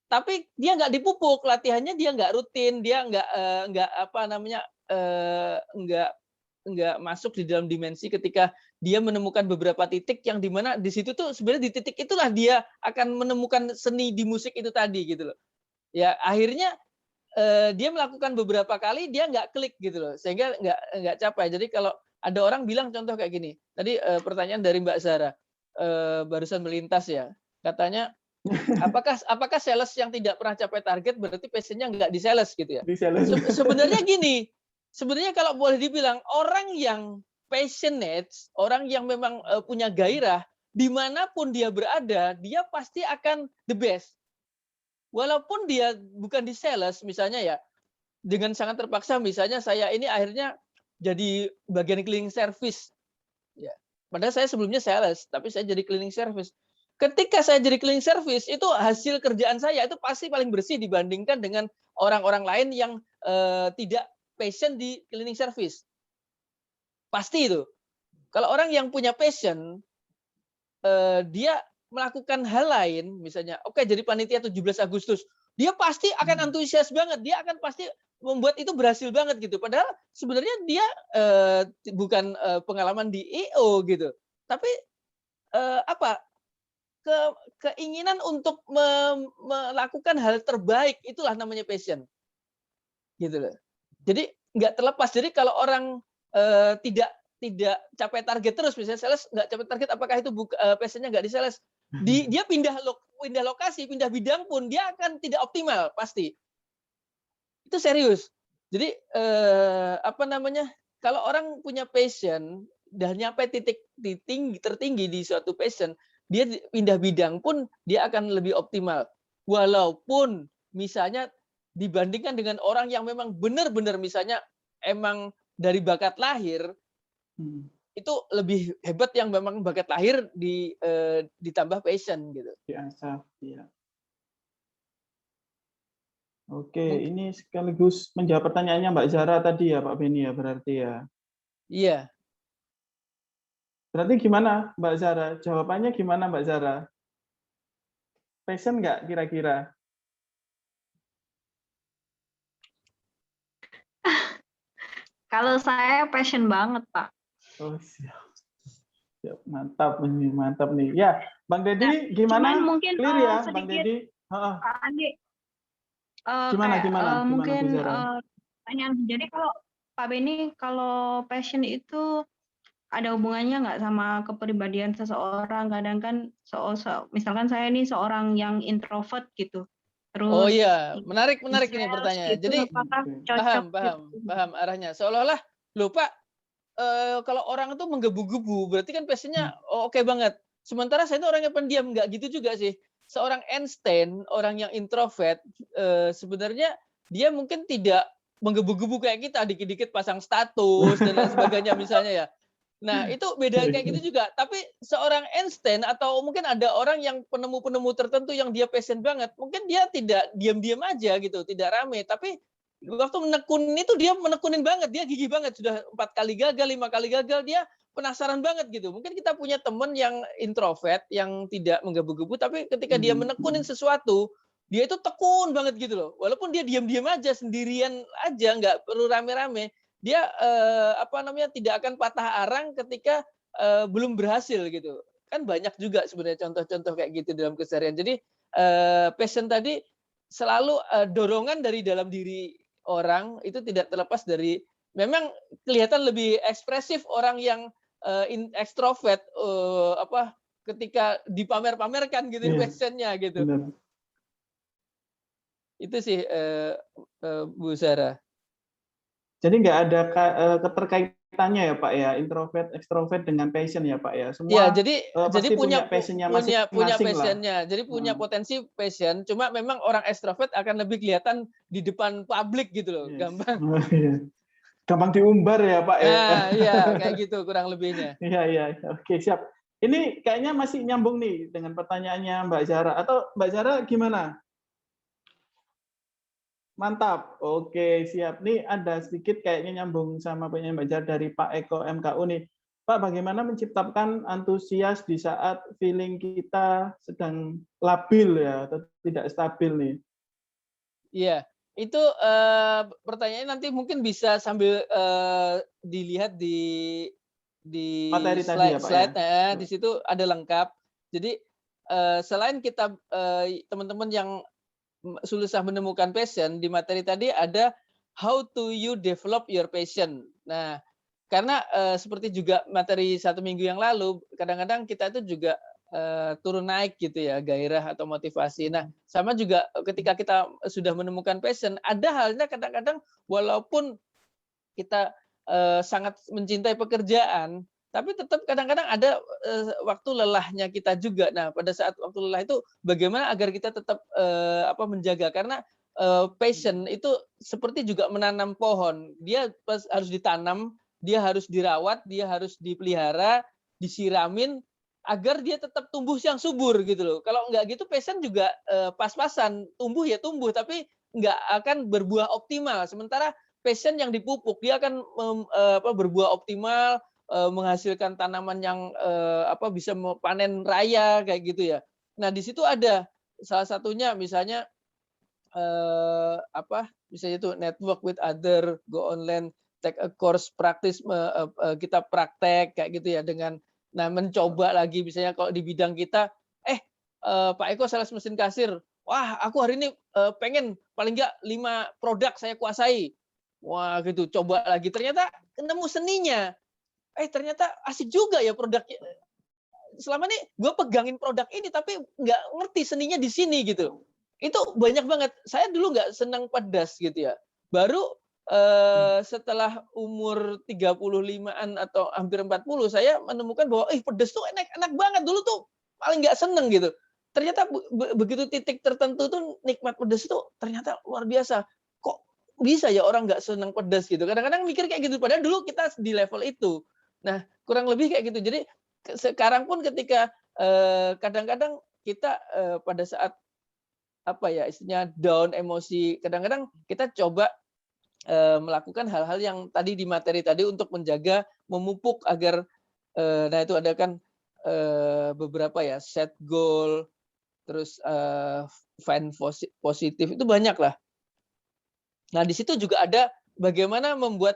tapi dia nggak dipupuk, latihannya dia nggak rutin, dia nggak apa namanya nggak masuk di dalam dimensi ketika dia menemukan beberapa titik yang dimana di situ tuh sebenarnya di titik itulah dia akan menemukan seni di musik itu tadi gitu loh. Ya akhirnya dia melakukan beberapa kali dia nggak klik gitu loh, sehingga nggak capai. Jadi kalau ada orang bilang contoh kayak gini, tadi pertanyaan dari Mbak Zara barusan melintas ya, katanya apakah sales yang tidak pernah capai target berarti passionnya nggak di sales gitu ya? Sebenarnya gini, sebenarnya kalau boleh dibilang orang yang passionate, orang yang memang punya gairah, dimanapun dia berada, dia pasti akan the best. Walaupun dia bukan di sales, misalnya ya, dengan sangat terpaksa, misalnya saya ini akhirnya jadi bagian cleaning service. Ya. Padahal saya sebelumnya sales, tapi saya jadi cleaning service. Ketika saya jadi cleaning service, itu hasil kerjaan saya itu pasti paling bersih dibandingkan dengan orang-orang lain yang tidak passion di cleaning service. Pasti itu. Kalau orang yang punya passion, dia melakukan hal lain, misalnya, oke jadi panitia 17 Agustus, dia pasti akan antusias banget, dia akan pasti membuat itu berhasil banget gitu. Padahal sebenarnya dia bukan pengalaman di EO gitu, tapi keinginan untuk melakukan hal terbaik, itulah namanya passion, gitu loh. Jadi nggak terlepas. Jadi kalau orang tidak capai target terus, misalnya sales nggak capai target, apakah itu passionnya nggak di sales? Dia pindah lokasi, pindah bidang pun dia akan tidak optimal pasti. Itu serius. Jadi kalau orang punya passion dan nyampe titik tertinggi di suatu passion, dia pindah bidang pun dia akan lebih optimal. Walaupun misalnya dibandingkan dengan orang yang memang benar-benar misalnya emang dari bakat lahir, itu lebih hebat yang memang bakat lahir ditambah passion gitu. Diasah, ya. Oke, ini sekaligus menjawab pertanyaannya Mbak Zara tadi ya Pak Beni ya berarti ya. Iya. Berarti gimana Mbak Zara? Jawabannya gimana Mbak Zara? Passion nggak kira-kira? Kalau saya passion banget, Pak. Oh, siap. Mantap nih. Ya, Bang Deddy gimana? Cuman mungkin Clear ya, sedikit, Bang Deddy? Pak Andi. Gimana Mungkin Bu Zara? pertanyaan. Jadi kalau Pak Beni, kalau passion itu ada hubungannya nggak sama kepribadian seseorang? Kadang kan misalkan saya ini seorang yang introvert gitu. Terus Oh iya, menarik ini pertanyaannya. gitu, Jadi paham arahnya. Seolah-olah lupa kalau orang itu menggebu-gebu, berarti kan passionnya oke banget. Sementara saya itu orang yang pendiam, nggak gitu juga sih. Seorang Einstein, orang yang introvert, sebenarnya dia mungkin tidak menggebu-gebu kayak kita, dikit-dikit pasang status dan lain sebagainya misalnya ya. Nah, itu beda kayak gitu juga. Tapi seorang Einstein atau mungkin ada orang yang penemu-penemu tertentu yang dia passion banget, mungkin dia tidak diam-diam aja gitu, tidak rame. Tapi waktu menekun itu dia menekunin banget, dia gigih banget. Sudah 4 kali gagal, 5 kali gagal, dia penasaran banget gitu. Mungkin kita punya teman yang introvert, yang tidak menggebu-gebu, tapi ketika dia menekunin sesuatu, dia itu tekun banget gitu loh. Walaupun dia diam-diam aja, sendirian aja, nggak perlu rame-rame. Dia tidak akan patah arang ketika belum berhasil gitu. Kan banyak juga sebenarnya contoh-contoh kayak gitu dalam keseharian. Jadi passion tadi selalu dorongan dari dalam diri orang, itu tidak terlepas dari memang kelihatan lebih ekspresif orang yang ekstrovert ketika dipamer-pamerkan gitu passionnya gitu. Benar. Itu sih Bu Zara. Jadi nggak ada keterkaitannya ya Pak ya, introvert, ekstrovert dengan passion ya Pak ya. Semua ya, jadi punya passionnya punya passionnya. Jadi punya potensi passion. Cuma memang orang ekstrovert akan lebih kelihatan di depan publik gitu loh, gampang. Gampang diumbar ya Pak ya. Iya, kayak gitu kurang lebihnya. Iya. Oke, siap. Ini kayaknya masih nyambung nih dengan pertanyaannya Mbak Zara. Atau Mbak Zara gimana? Mantap. Oke, siap. Nih ada sedikit kayaknya nyambung sama penyampaian dari Pak Eko MKU nih. Pak, bagaimana menciptakan antusias di saat feeling kita sedang labil ya, atau tidak stabil nih? Iya, itu pertanyaannya nanti mungkin bisa sambil dilihat di Materi tadi ya, Pak, slide, ya? di situ ada lengkap. Jadi selain kita teman-teman yang susah menemukan passion, di materi tadi ada how to you develop your passion. Nah, karena seperti juga materi 1 minggu yang lalu, kadang-kadang kita itu juga turun naik gitu ya, gairah atau motivasi. Nah, sama juga ketika kita sudah menemukan passion, ada halnya kadang-kadang walaupun kita sangat mencintai pekerjaan, tapi tetap kadang-kadang ada waktu lelahnya kita juga. Nah, pada saat waktu lelah itu bagaimana agar kita tetap menjaga, karena passion itu seperti juga menanam pohon. Dia harus ditanam, dia harus dirawat, dia harus dipelihara, disiramin agar dia tetap tumbuh yang subur gitu loh. Kalau enggak gitu passion juga pas-pasan, tumbuh ya tumbuh tapi enggak akan berbuah optimal. Sementara passion yang dipupuk dia akan berbuah optimal, menghasilkan tanaman yang bisa panen raya kayak gitu ya. Nah, di situ ada salah satunya misalnya misalnya itu network with other, go online, take a course, practice, kita praktek kayak gitu ya, dengan mencoba lagi misalnya kalau di bidang kita, Pak Eko sales mesin kasir, wah aku hari ini pengen paling nggak 5 produk saya kuasai. Wah gitu, coba lagi, ternyata nemu seninya. Ternyata asik juga ya produknya. Selama ini gue pegangin produk ini tapi nggak ngerti seninya di sini gitu. Itu banyak banget. Saya dulu nggak senang pedas gitu ya. Baru setelah umur 35-an atau hampir 40 saya menemukan bahwa pedas tuh enak banget. Dulu tuh paling nggak seneng gitu. Ternyata begitu titik tertentu tuh nikmat pedas itu ternyata luar biasa. Kok bisa ya orang nggak seneng pedas gitu. Kadang-kadang mikir kayak gitu. Padahal dulu kita di level itu. Nah, kurang lebih kayak gitu. Jadi sekarang pun ketika kadang-kadang kita pada saat istilahnya down emosi, kadang-kadang kita coba melakukan hal-hal yang tadi di materi tadi untuk menjaga, memupuk agar itu ada kan beberapa ya, set goal, terus find positif, itu banyak lah. Nah, di situ juga ada bagaimana membuat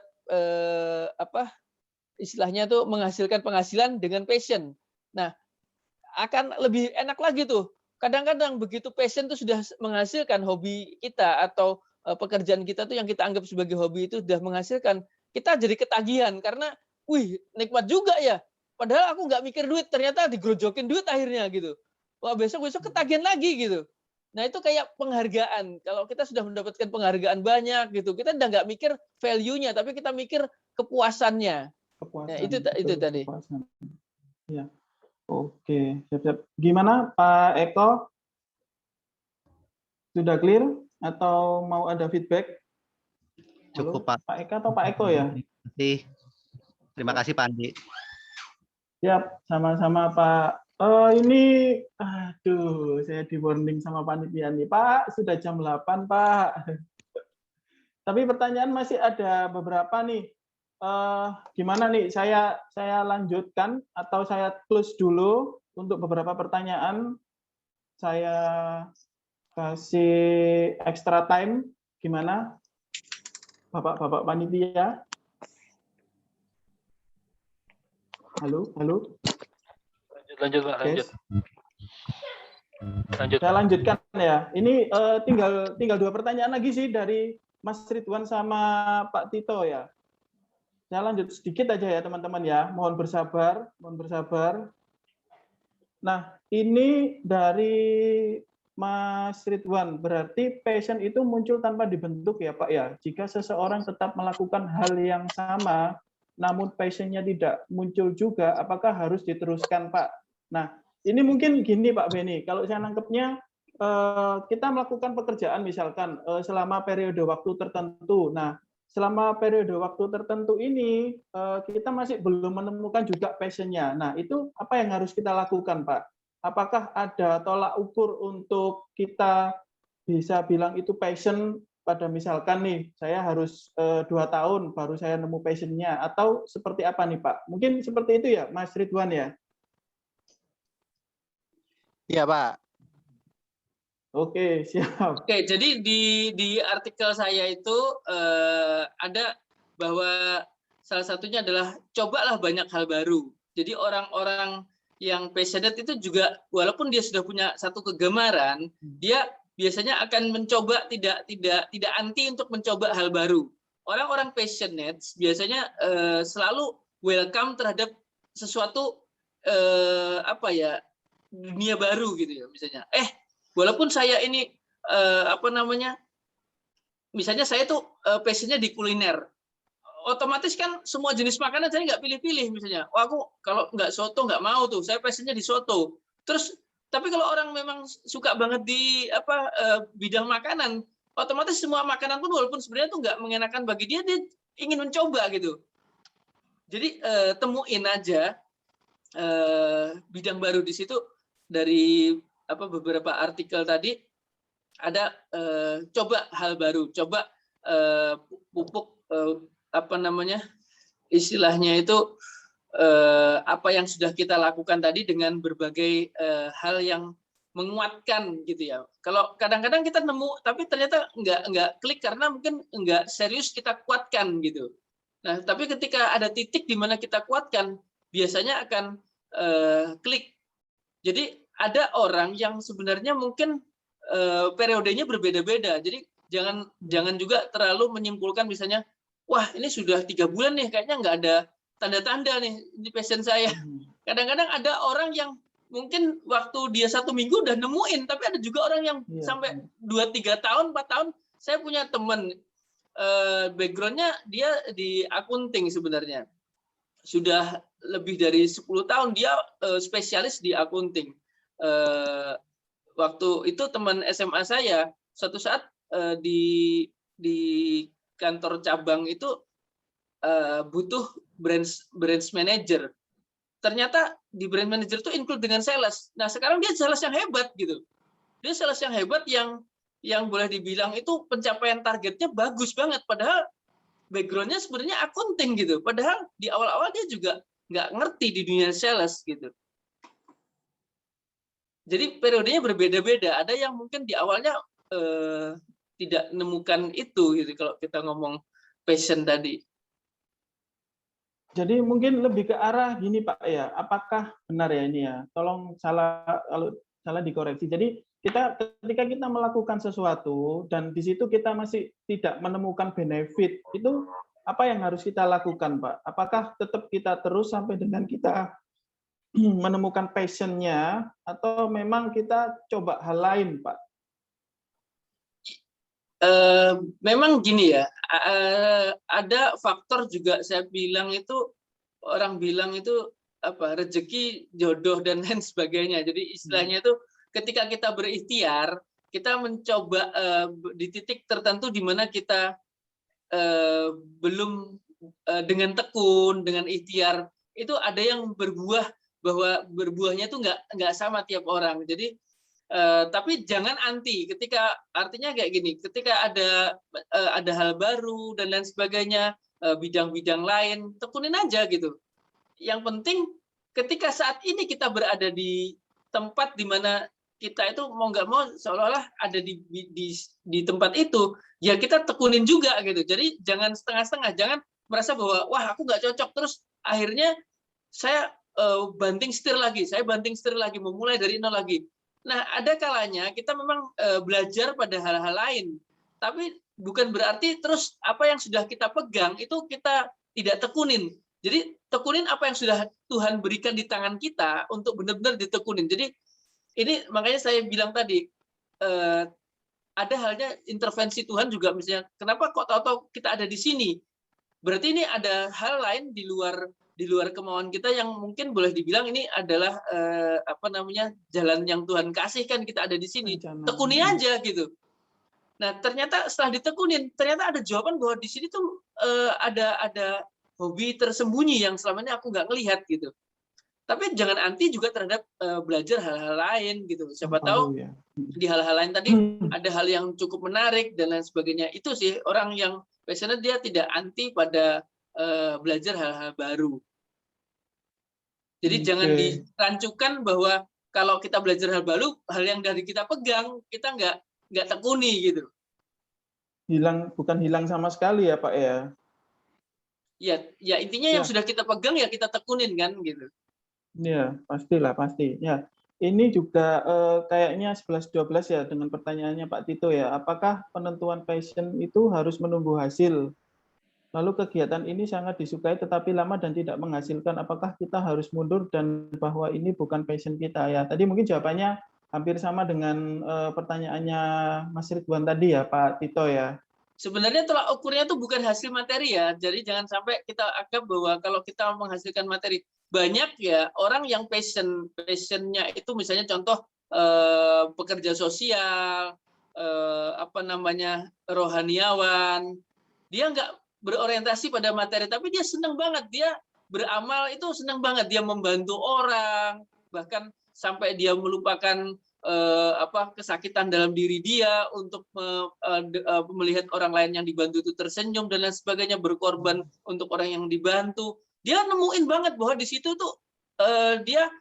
istilahnya tuh menghasilkan penghasilan dengan passion. Nah, akan lebih enak lagi tuh. Kadang-kadang begitu passion tuh sudah menghasilkan, hobi kita atau pekerjaan kita tuh yang kita anggap sebagai hobi itu sudah menghasilkan, kita jadi ketagihan karena, wih nikmat juga ya. Padahal aku nggak mikir duit, ternyata digrojokin duit akhirnya gitu. Wah besok ketagihan lagi gitu. Nah itu kayak penghargaan. Kalau kita sudah mendapatkan penghargaan banyak gitu, kita udah nggak mikir value-nya, tapi kita mikir kepuasannya. Kepuasan. Ya, itu tadi. Kepuasan. Ya. Oke, siap-siap. Gimana Pak Eko? Sudah clear atau mau ada feedback? Cukup Pak. Pak Eko atau Pak Eko ya? Terima kasih Pak Andi. Siap, sama-sama Pak. Ini, aduh, saya di warning sama panitia nih. Pak, sudah jam 8 Pak. Tapi pertanyaan masih ada beberapa nih. Gimana nih, saya lanjutkan atau saya close dulu untuk beberapa pertanyaan. Saya kasih extra time, gimana? Bapak-bapak panitia. Halo? Lanjut Pak, lanjut. Saya lanjutkan ya. Ini tinggal 2 pertanyaan lagi sih dari Mas Ridwan sama Pak Tito ya. Saya lanjut sedikit aja ya teman-teman ya. Mohon bersabar. Nah, ini dari Mas Ridwan. Berarti passion itu muncul tanpa dibentuk ya Pak ya. Jika seseorang tetap melakukan hal yang sama, namun passion-nya tidak muncul juga, apakah harus diteruskan Pak? Nah, ini mungkin gini Pak Beni, kalau saya nangkepnya, kita melakukan pekerjaan misalkan selama periode waktu tertentu. Nah, selama periode waktu tertentu ini, kita masih belum menemukan juga passion-nya. Nah, itu apa yang harus kita lakukan Pak? Apakah ada tolak ukur untuk kita bisa bilang itu passion pada misalkan nih saya harus 2 tahun baru saya nemu passion-nya, atau seperti apa nih Pak? Mungkin seperti itu ya Mas Ridwan ya? Iya Pak. Oke, siap. Oke, jadi di artikel saya itu ada bahwa salah satunya adalah cobalah banyak hal baru. Jadi orang-orang yang passionate itu juga walaupun dia sudah punya satu kegemaran, dia biasanya akan mencoba tidak anti untuk mencoba hal baru. Orang-orang passionate biasanya selalu welcome terhadap sesuatu dunia baru gitu ya, misalnya. Walaupun saya ini misalnya saya tuh passionnya di kuliner, otomatis kan semua jenis makanan saya nggak pilih-pilih, misalnya. Aku kalau nggak soto nggak mau tuh, saya passionnya di soto. Terus tapi kalau orang memang suka banget di bidang makanan, otomatis semua makanan pun walaupun sebenarnya tuh nggak mengenakan bagi dia ingin mencoba gitu. Jadi temuin aja bidang baru di situ. Dari beberapa artikel tadi ada coba hal baru, coba pupuk istilahnya itu apa yang sudah kita lakukan tadi dengan berbagai hal yang menguatkan gitu ya. Kalau kadang-kadang kita nemu tapi ternyata nggak klik karena mungkin nggak serius kita kuatkan gitu. Nah, tapi ketika ada titik di mana kita kuatkan, biasanya akan klik. Jadi ada orang yang sebenarnya mungkin periodenya berbeda-beda. Jadi jangan juga terlalu menyimpulkan misalnya, wah ini sudah 3 bulan nih, kayaknya nggak ada tanda-tanda nih di passion saya. Kadang-kadang ada orang yang mungkin waktu dia 1 minggu udah nemuin, tapi ada juga orang yang sampai 2-3 tahun, 4 tahun. Saya punya teman backgroundnya dia di akunting sebenarnya. Sudah lebih dari 10 tahun dia spesialis di akunting. Waktu itu teman SMA saya suatu saat di kantor cabang itu butuh branch manager. Ternyata di brand manager itu include dengan sales. Nah sekarang dia sales yang hebat gitu. Dia sales yang hebat yang boleh dibilang itu pencapaian targetnya bagus banget. Padahal backgroundnya sebenarnya akunting gitu. Padahal di awal-awal dia juga nggak ngerti di dunia sales gitu. Jadi periodenya berbeda-beda. Ada yang mungkin di awalnya tidak menemukan itu, gitu. Kalau kita ngomong passion tadi. Jadi mungkin lebih ke arah gini Pak ya. Apakah benar ya ini ya? Tolong kalau salah dikoreksi. Jadi ketika kita melakukan sesuatu dan di situ kita masih tidak menemukan benefit, itu apa yang harus kita lakukan Pak? Apakah tetap kita terus sampai dengan kita menemukan passion-nya, atau memang kita coba hal lain, Pak? Memang gini ya, ada faktor juga saya bilang itu, orang bilang itu rezeki, jodoh dan lain sebagainya. Jadi istilahnya itu ketika kita berikhtiar, kita mencoba di titik tertentu di mana kita belum dengan tekun, dengan ikhtiar itu ada yang berbuah, bahwa berbuahnya itu nggak sama tiap orang. Jadi tapi jangan anti. Ketika artinya kayak gini, ketika ada hal baru dan lain sebagainya, bidang-bidang lain, tekunin aja gitu. Yang penting ketika saat ini kita berada di tempat di mana kita itu mau nggak mau seolah-olah ada di tempat itu, ya kita tekunin juga gitu. Jadi jangan setengah-setengah, jangan merasa bahwa wah aku nggak cocok, terus akhirnya saya banting setir lagi, memulai dari nol lagi. Nah, ada kalanya kita memang belajar pada hal-hal lain, tapi bukan berarti terus apa yang sudah kita pegang itu kita tidak tekunin. Jadi tekunin apa yang sudah Tuhan berikan di tangan kita untuk benar-benar ditekunin. Jadi ini makanya saya bilang tadi ada halnya intervensi Tuhan juga, misalnya kenapa kok tahu-tahu kita ada di sini? Berarti ini ada hal lain di luar kemauan kita yang mungkin boleh dibilang ini adalah jalan yang Tuhan kasihkan, kita ada di sini. Tekuni aja gitu. Nah, ternyata setelah ditekunin, ternyata ada jawaban bahwa di sini tuh ada hobi tersembunyi yang selama ini aku nggak ngelihat gitu. Tapi jangan anti juga terhadap belajar hal-hal lain gitu. Siapa tahu ya. di hal-hal lain tadi ada hal yang cukup menarik dan lain sebagainya. Itu sih orang yang passionate, dia tidak anti pada belajar hal-hal baru. Jadi jangan dirancukan bahwa kalau kita belajar hal baru, hal yang dari kita pegang, kita nggak tekuni gitu. Bukan hilang sama sekali ya Pak ya? Ya intinya yang sudah kita pegang ya kita tekunin kan gitu. Iya, pastilah, pasti. Ya, ini juga kayaknya 11-12 ya dengan pertanyaannya Pak Tito ya. Apakah penentuan passion itu harus menunggu hasil? Lalu kegiatan ini sangat disukai tetapi lama dan tidak menghasilkan. Apakah kita harus mundur dan bahwa ini bukan passion kita ya? Tadi mungkin jawabannya hampir sama dengan pertanyaannya Mas Ridwan tadi ya Pak Tito ya. Sebenarnya tolak ukurnya itu bukan hasil materi ya. Jadi jangan sampai kita anggap bahwa kalau kita menghasilkan materi, banyak ya orang yang passionnya itu misalnya contoh pekerja sosial, rohaniawan, dia nggak berorientasi pada materi, tapi dia senang banget, dia beramal itu senang banget, dia membantu orang, bahkan sampai dia melupakan kesakitan dalam diri dia untuk melihat orang lain yang dibantu itu tersenyum dan lain sebagainya, berkorban untuk orang yang dibantu. Dia nemuin banget bahwa di situ tuh dia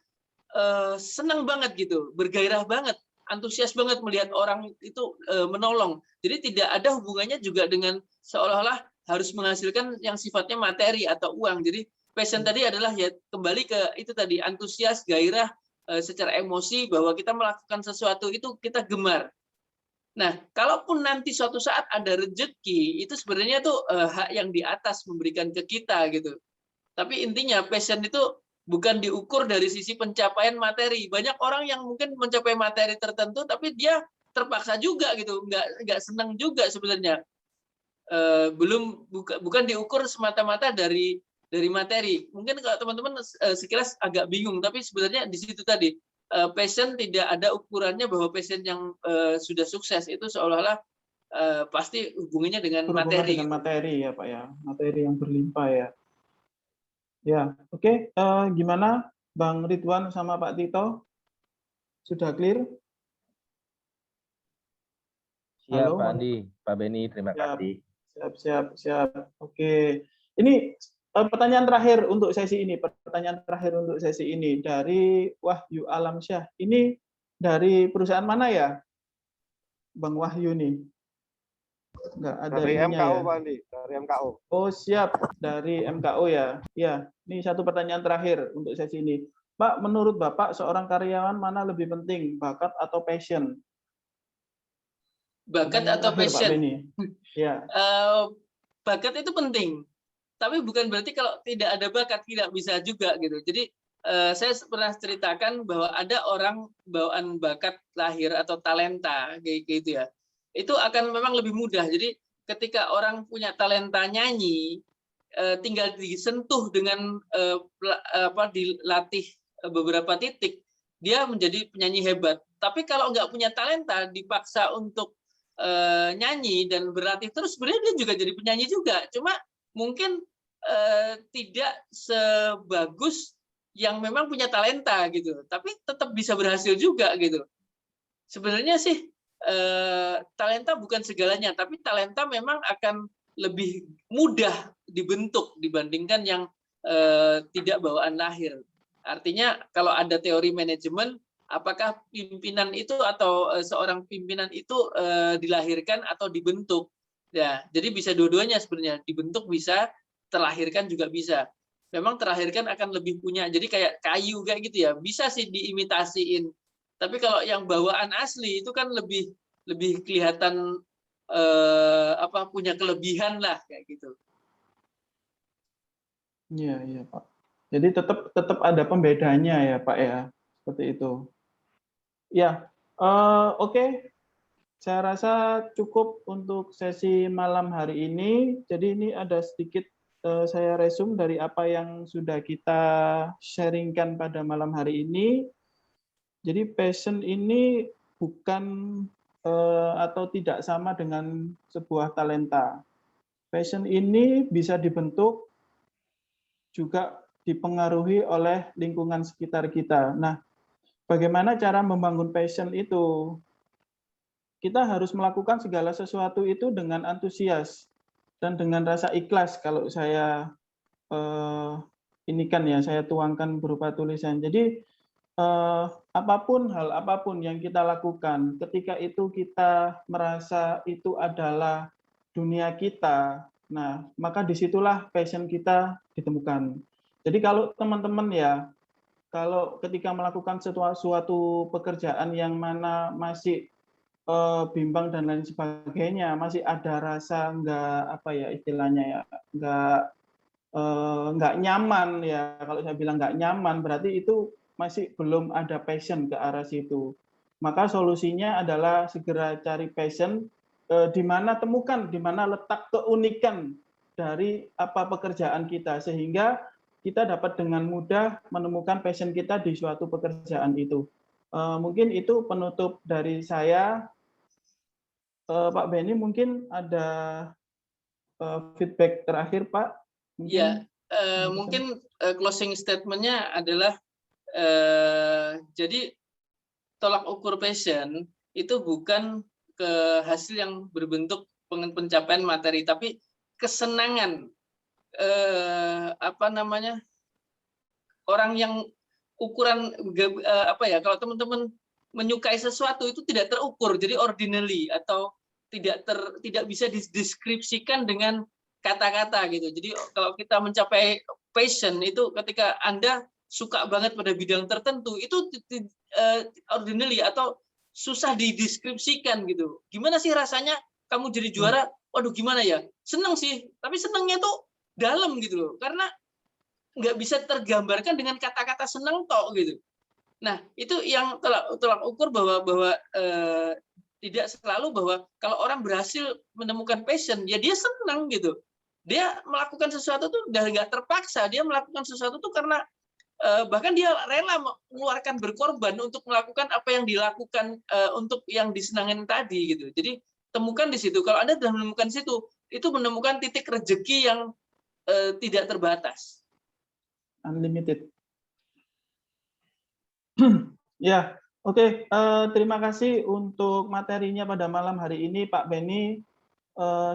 senang banget gitu, bergairah banget, antusias banget melihat orang itu menolong. Jadi tidak ada hubungannya juga dengan seolah-olah harus menghasilkan yang sifatnya materi atau uang. Jadi passion tadi adalah ya kembali ke itu tadi, antusias, gairah secara emosi bahwa kita melakukan sesuatu itu kita gemar. Nah, kalaupun nanti suatu saat ada rezeki, itu sebenarnya tuh hak yang di atas memberikan ke kita gitu. Tapi intinya passion itu bukan diukur dari sisi pencapaian materi. Banyak orang yang mungkin mencapai materi tertentu, tapi dia terpaksa juga gitu, nggak senang juga sebenarnya. Bukan diukur semata-mata dari materi. Mungkin kalau teman-teman sekilas agak bingung, tapi sebenarnya di situ tadi passion tidak ada ukurannya bahwa passion yang sudah sukses itu seolah-olah pasti hubungannya dengan materi. Dengan materi ya Pak ya, materi yang berlimpah ya. Ya, oke. Gimana Bang Ridwan sama Pak Tito? Sudah clear? Siap Halo, Pak Andi, Pak Beni, terima kasih. Siap. Oke. Ini pertanyaan terakhir untuk sesi ini. Dari Wahyu Alamsyah. Ini dari perusahaan mana ya, Bang Wahyu nih? Enggak ada dari ininya MKO, ya? Pak Andi, dari MKO. Oh, siap. Dari MKO ya. Ya, ini satu pertanyaan terakhir untuk sesi ini. Pak, menurut Bapak seorang karyawan mana lebih penting, bakat atau passion? Bakat atau passion? Ya. Bakat itu penting, tapi bukan berarti kalau tidak ada bakat tidak bisa juga gitu. Jadi saya pernah ceritakan bahwa ada orang bawaan bakat lahir atau talenta kayak gitu ya. Itu akan memang lebih mudah. Jadi ketika orang punya talenta nyanyi, tinggal disentuh dengan dilatih beberapa titik, dia menjadi penyanyi hebat. Tapi kalau nggak punya talenta, dipaksa untuk nyanyi dan berlatih terus, sebenarnya dia juga jadi penyanyi juga. Cuma mungkin tidak sebagus yang memang punya talenta gitu. Tapi tetap bisa berhasil juga gitu. Sebenarnya sih talenta bukan segalanya, tapi talenta memang akan lebih mudah dibentuk dibandingkan yang tidak bawaan lahir. Artinya kalau ada teori manajemen, apakah pimpinan itu atau seorang pimpinan itu dilahirkan atau dibentuk? Ya, jadi bisa dua-duanya sebenarnya, dibentuk bisa, terlahirkan juga bisa. Memang terlahirkan akan lebih punya, jadi kayak kayu kayak gitu ya, bisa sih diimitasiin. Tapi kalau yang bawaan asli itu kan lebih kelihatan punya kelebihan lah kayak gitu. Iya Pak. Jadi tetap ada pembedanya ya Pak ya, seperti itu. Ya, oke. Saya rasa cukup untuk sesi malam hari ini. Jadi ini ada sedikit saya resume dari apa yang sudah kita sharingkan pada malam hari ini. Jadi passion ini bukan atau tidak sama dengan sebuah talenta. Passion ini bisa dibentuk juga dipengaruhi oleh lingkungan sekitar kita. Nah, bagaimana cara membangun passion itu? Kita harus melakukan segala sesuatu itu dengan antusias dan dengan rasa ikhlas kalau saya saya tuangkan berupa tulisan. Jadi hal apapun yang kita lakukan, ketika itu kita merasa itu adalah dunia kita, nah maka disitulah passion kita ditemukan. Jadi kalau teman-teman kalau ketika melakukan suatu pekerjaan yang mana masih bimbang dan lain sebagainya, masih ada rasa nggak nyaman ya. Kalau saya bilang nggak nyaman, berarti itu masih belum ada passion ke arah situ. Maka solusinya adalah segera cari passion, di mana letak keunikan dari pekerjaan kita, sehingga kita dapat dengan mudah menemukan passion kita di suatu pekerjaan itu. Mungkin itu penutup dari saya. Pak Benny mungkin ada feedback terakhir, Pak? Mungkin closing statement-nya adalah jadi tolak ukur passion itu bukan ke hasil yang berbentuk pencapaian materi, tapi kesenangan orang yang ukuran kalau teman-teman menyukai sesuatu itu tidak terukur, jadi ordinary atau tidak bisa dideskripsikan dengan kata-kata gitu. Jadi kalau kita mencapai passion itu ketika Anda suka banget pada bidang tertentu, itu ordinary atau susah dideskripsikan gitu. Gimana sih rasanya kamu jadi juara? Waduh, gimana ya? Seneng sih, tapi senengnya tuh dalam gitu loh, karena nggak bisa tergambarkan dengan kata-kata seneng tok gitu. Nah, itu yang tolak ukur bahwa tidak selalu bahwa kalau orang berhasil menemukan passion, ya dia senang gitu. Dia melakukan sesuatu tuh udah nggak terpaksa, dia melakukan sesuatu tuh karena bahkan dia rela mengeluarkan berkorban untuk melakukan apa yang dilakukan untuk yang disenangin tadi gitu. Jadi temukan di situ. Kalau Anda sudah menemukan situ, itu menemukan titik rezeki yang tidak terbatas. Unlimited. Ya, oke. Terima kasih untuk materinya pada malam hari ini, Pak Benny.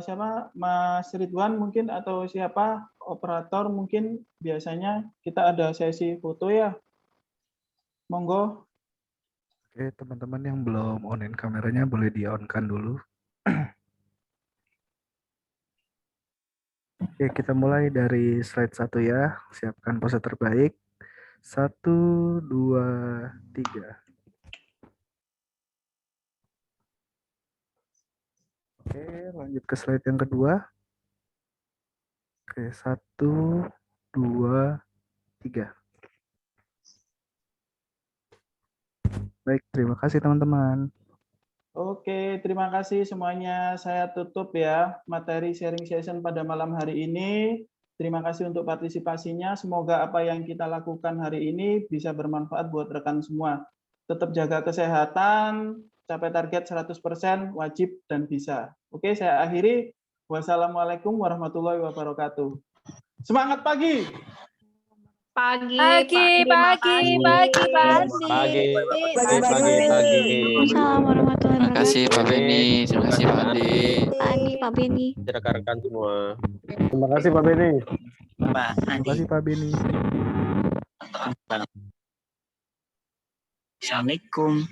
Siapa? Mas Ridwan mungkin atau siapa? Operator mungkin. Biasanya kita ada sesi foto ya. Monggo. Oke, teman-teman yang belum on-in kameranya boleh di-on-kan dulu. Oke, kita mulai dari slide 1 ya. Siapkan pose terbaik. 1, 2, 3. Oke, lanjut ke slide yang kedua. Oke, 1, 2, 3. Baik, terima kasih teman-teman. Oke, terima kasih semuanya. Saya tutup ya materi sharing session pada malam hari ini. Terima kasih untuk partisipasinya. Semoga apa yang kita lakukan hari ini bisa bermanfaat buat rekan semua. Tetap jaga kesehatan, capai target 100%, wajib dan bisa. Oke, saya akhiri. Wassalamualaikum warahmatullahi wabarakatuh. Semangat pagi! Pagi. Assalamualaikum warahmatullahi wabarakatuh. Terima kasih Pak Benny, terima kasih Pak Andi. Pagi Pak Benny. Rekan-rekan semua. Terima kasih Pak Benny. Terima kasih Pak Benny. Assalamualaikum.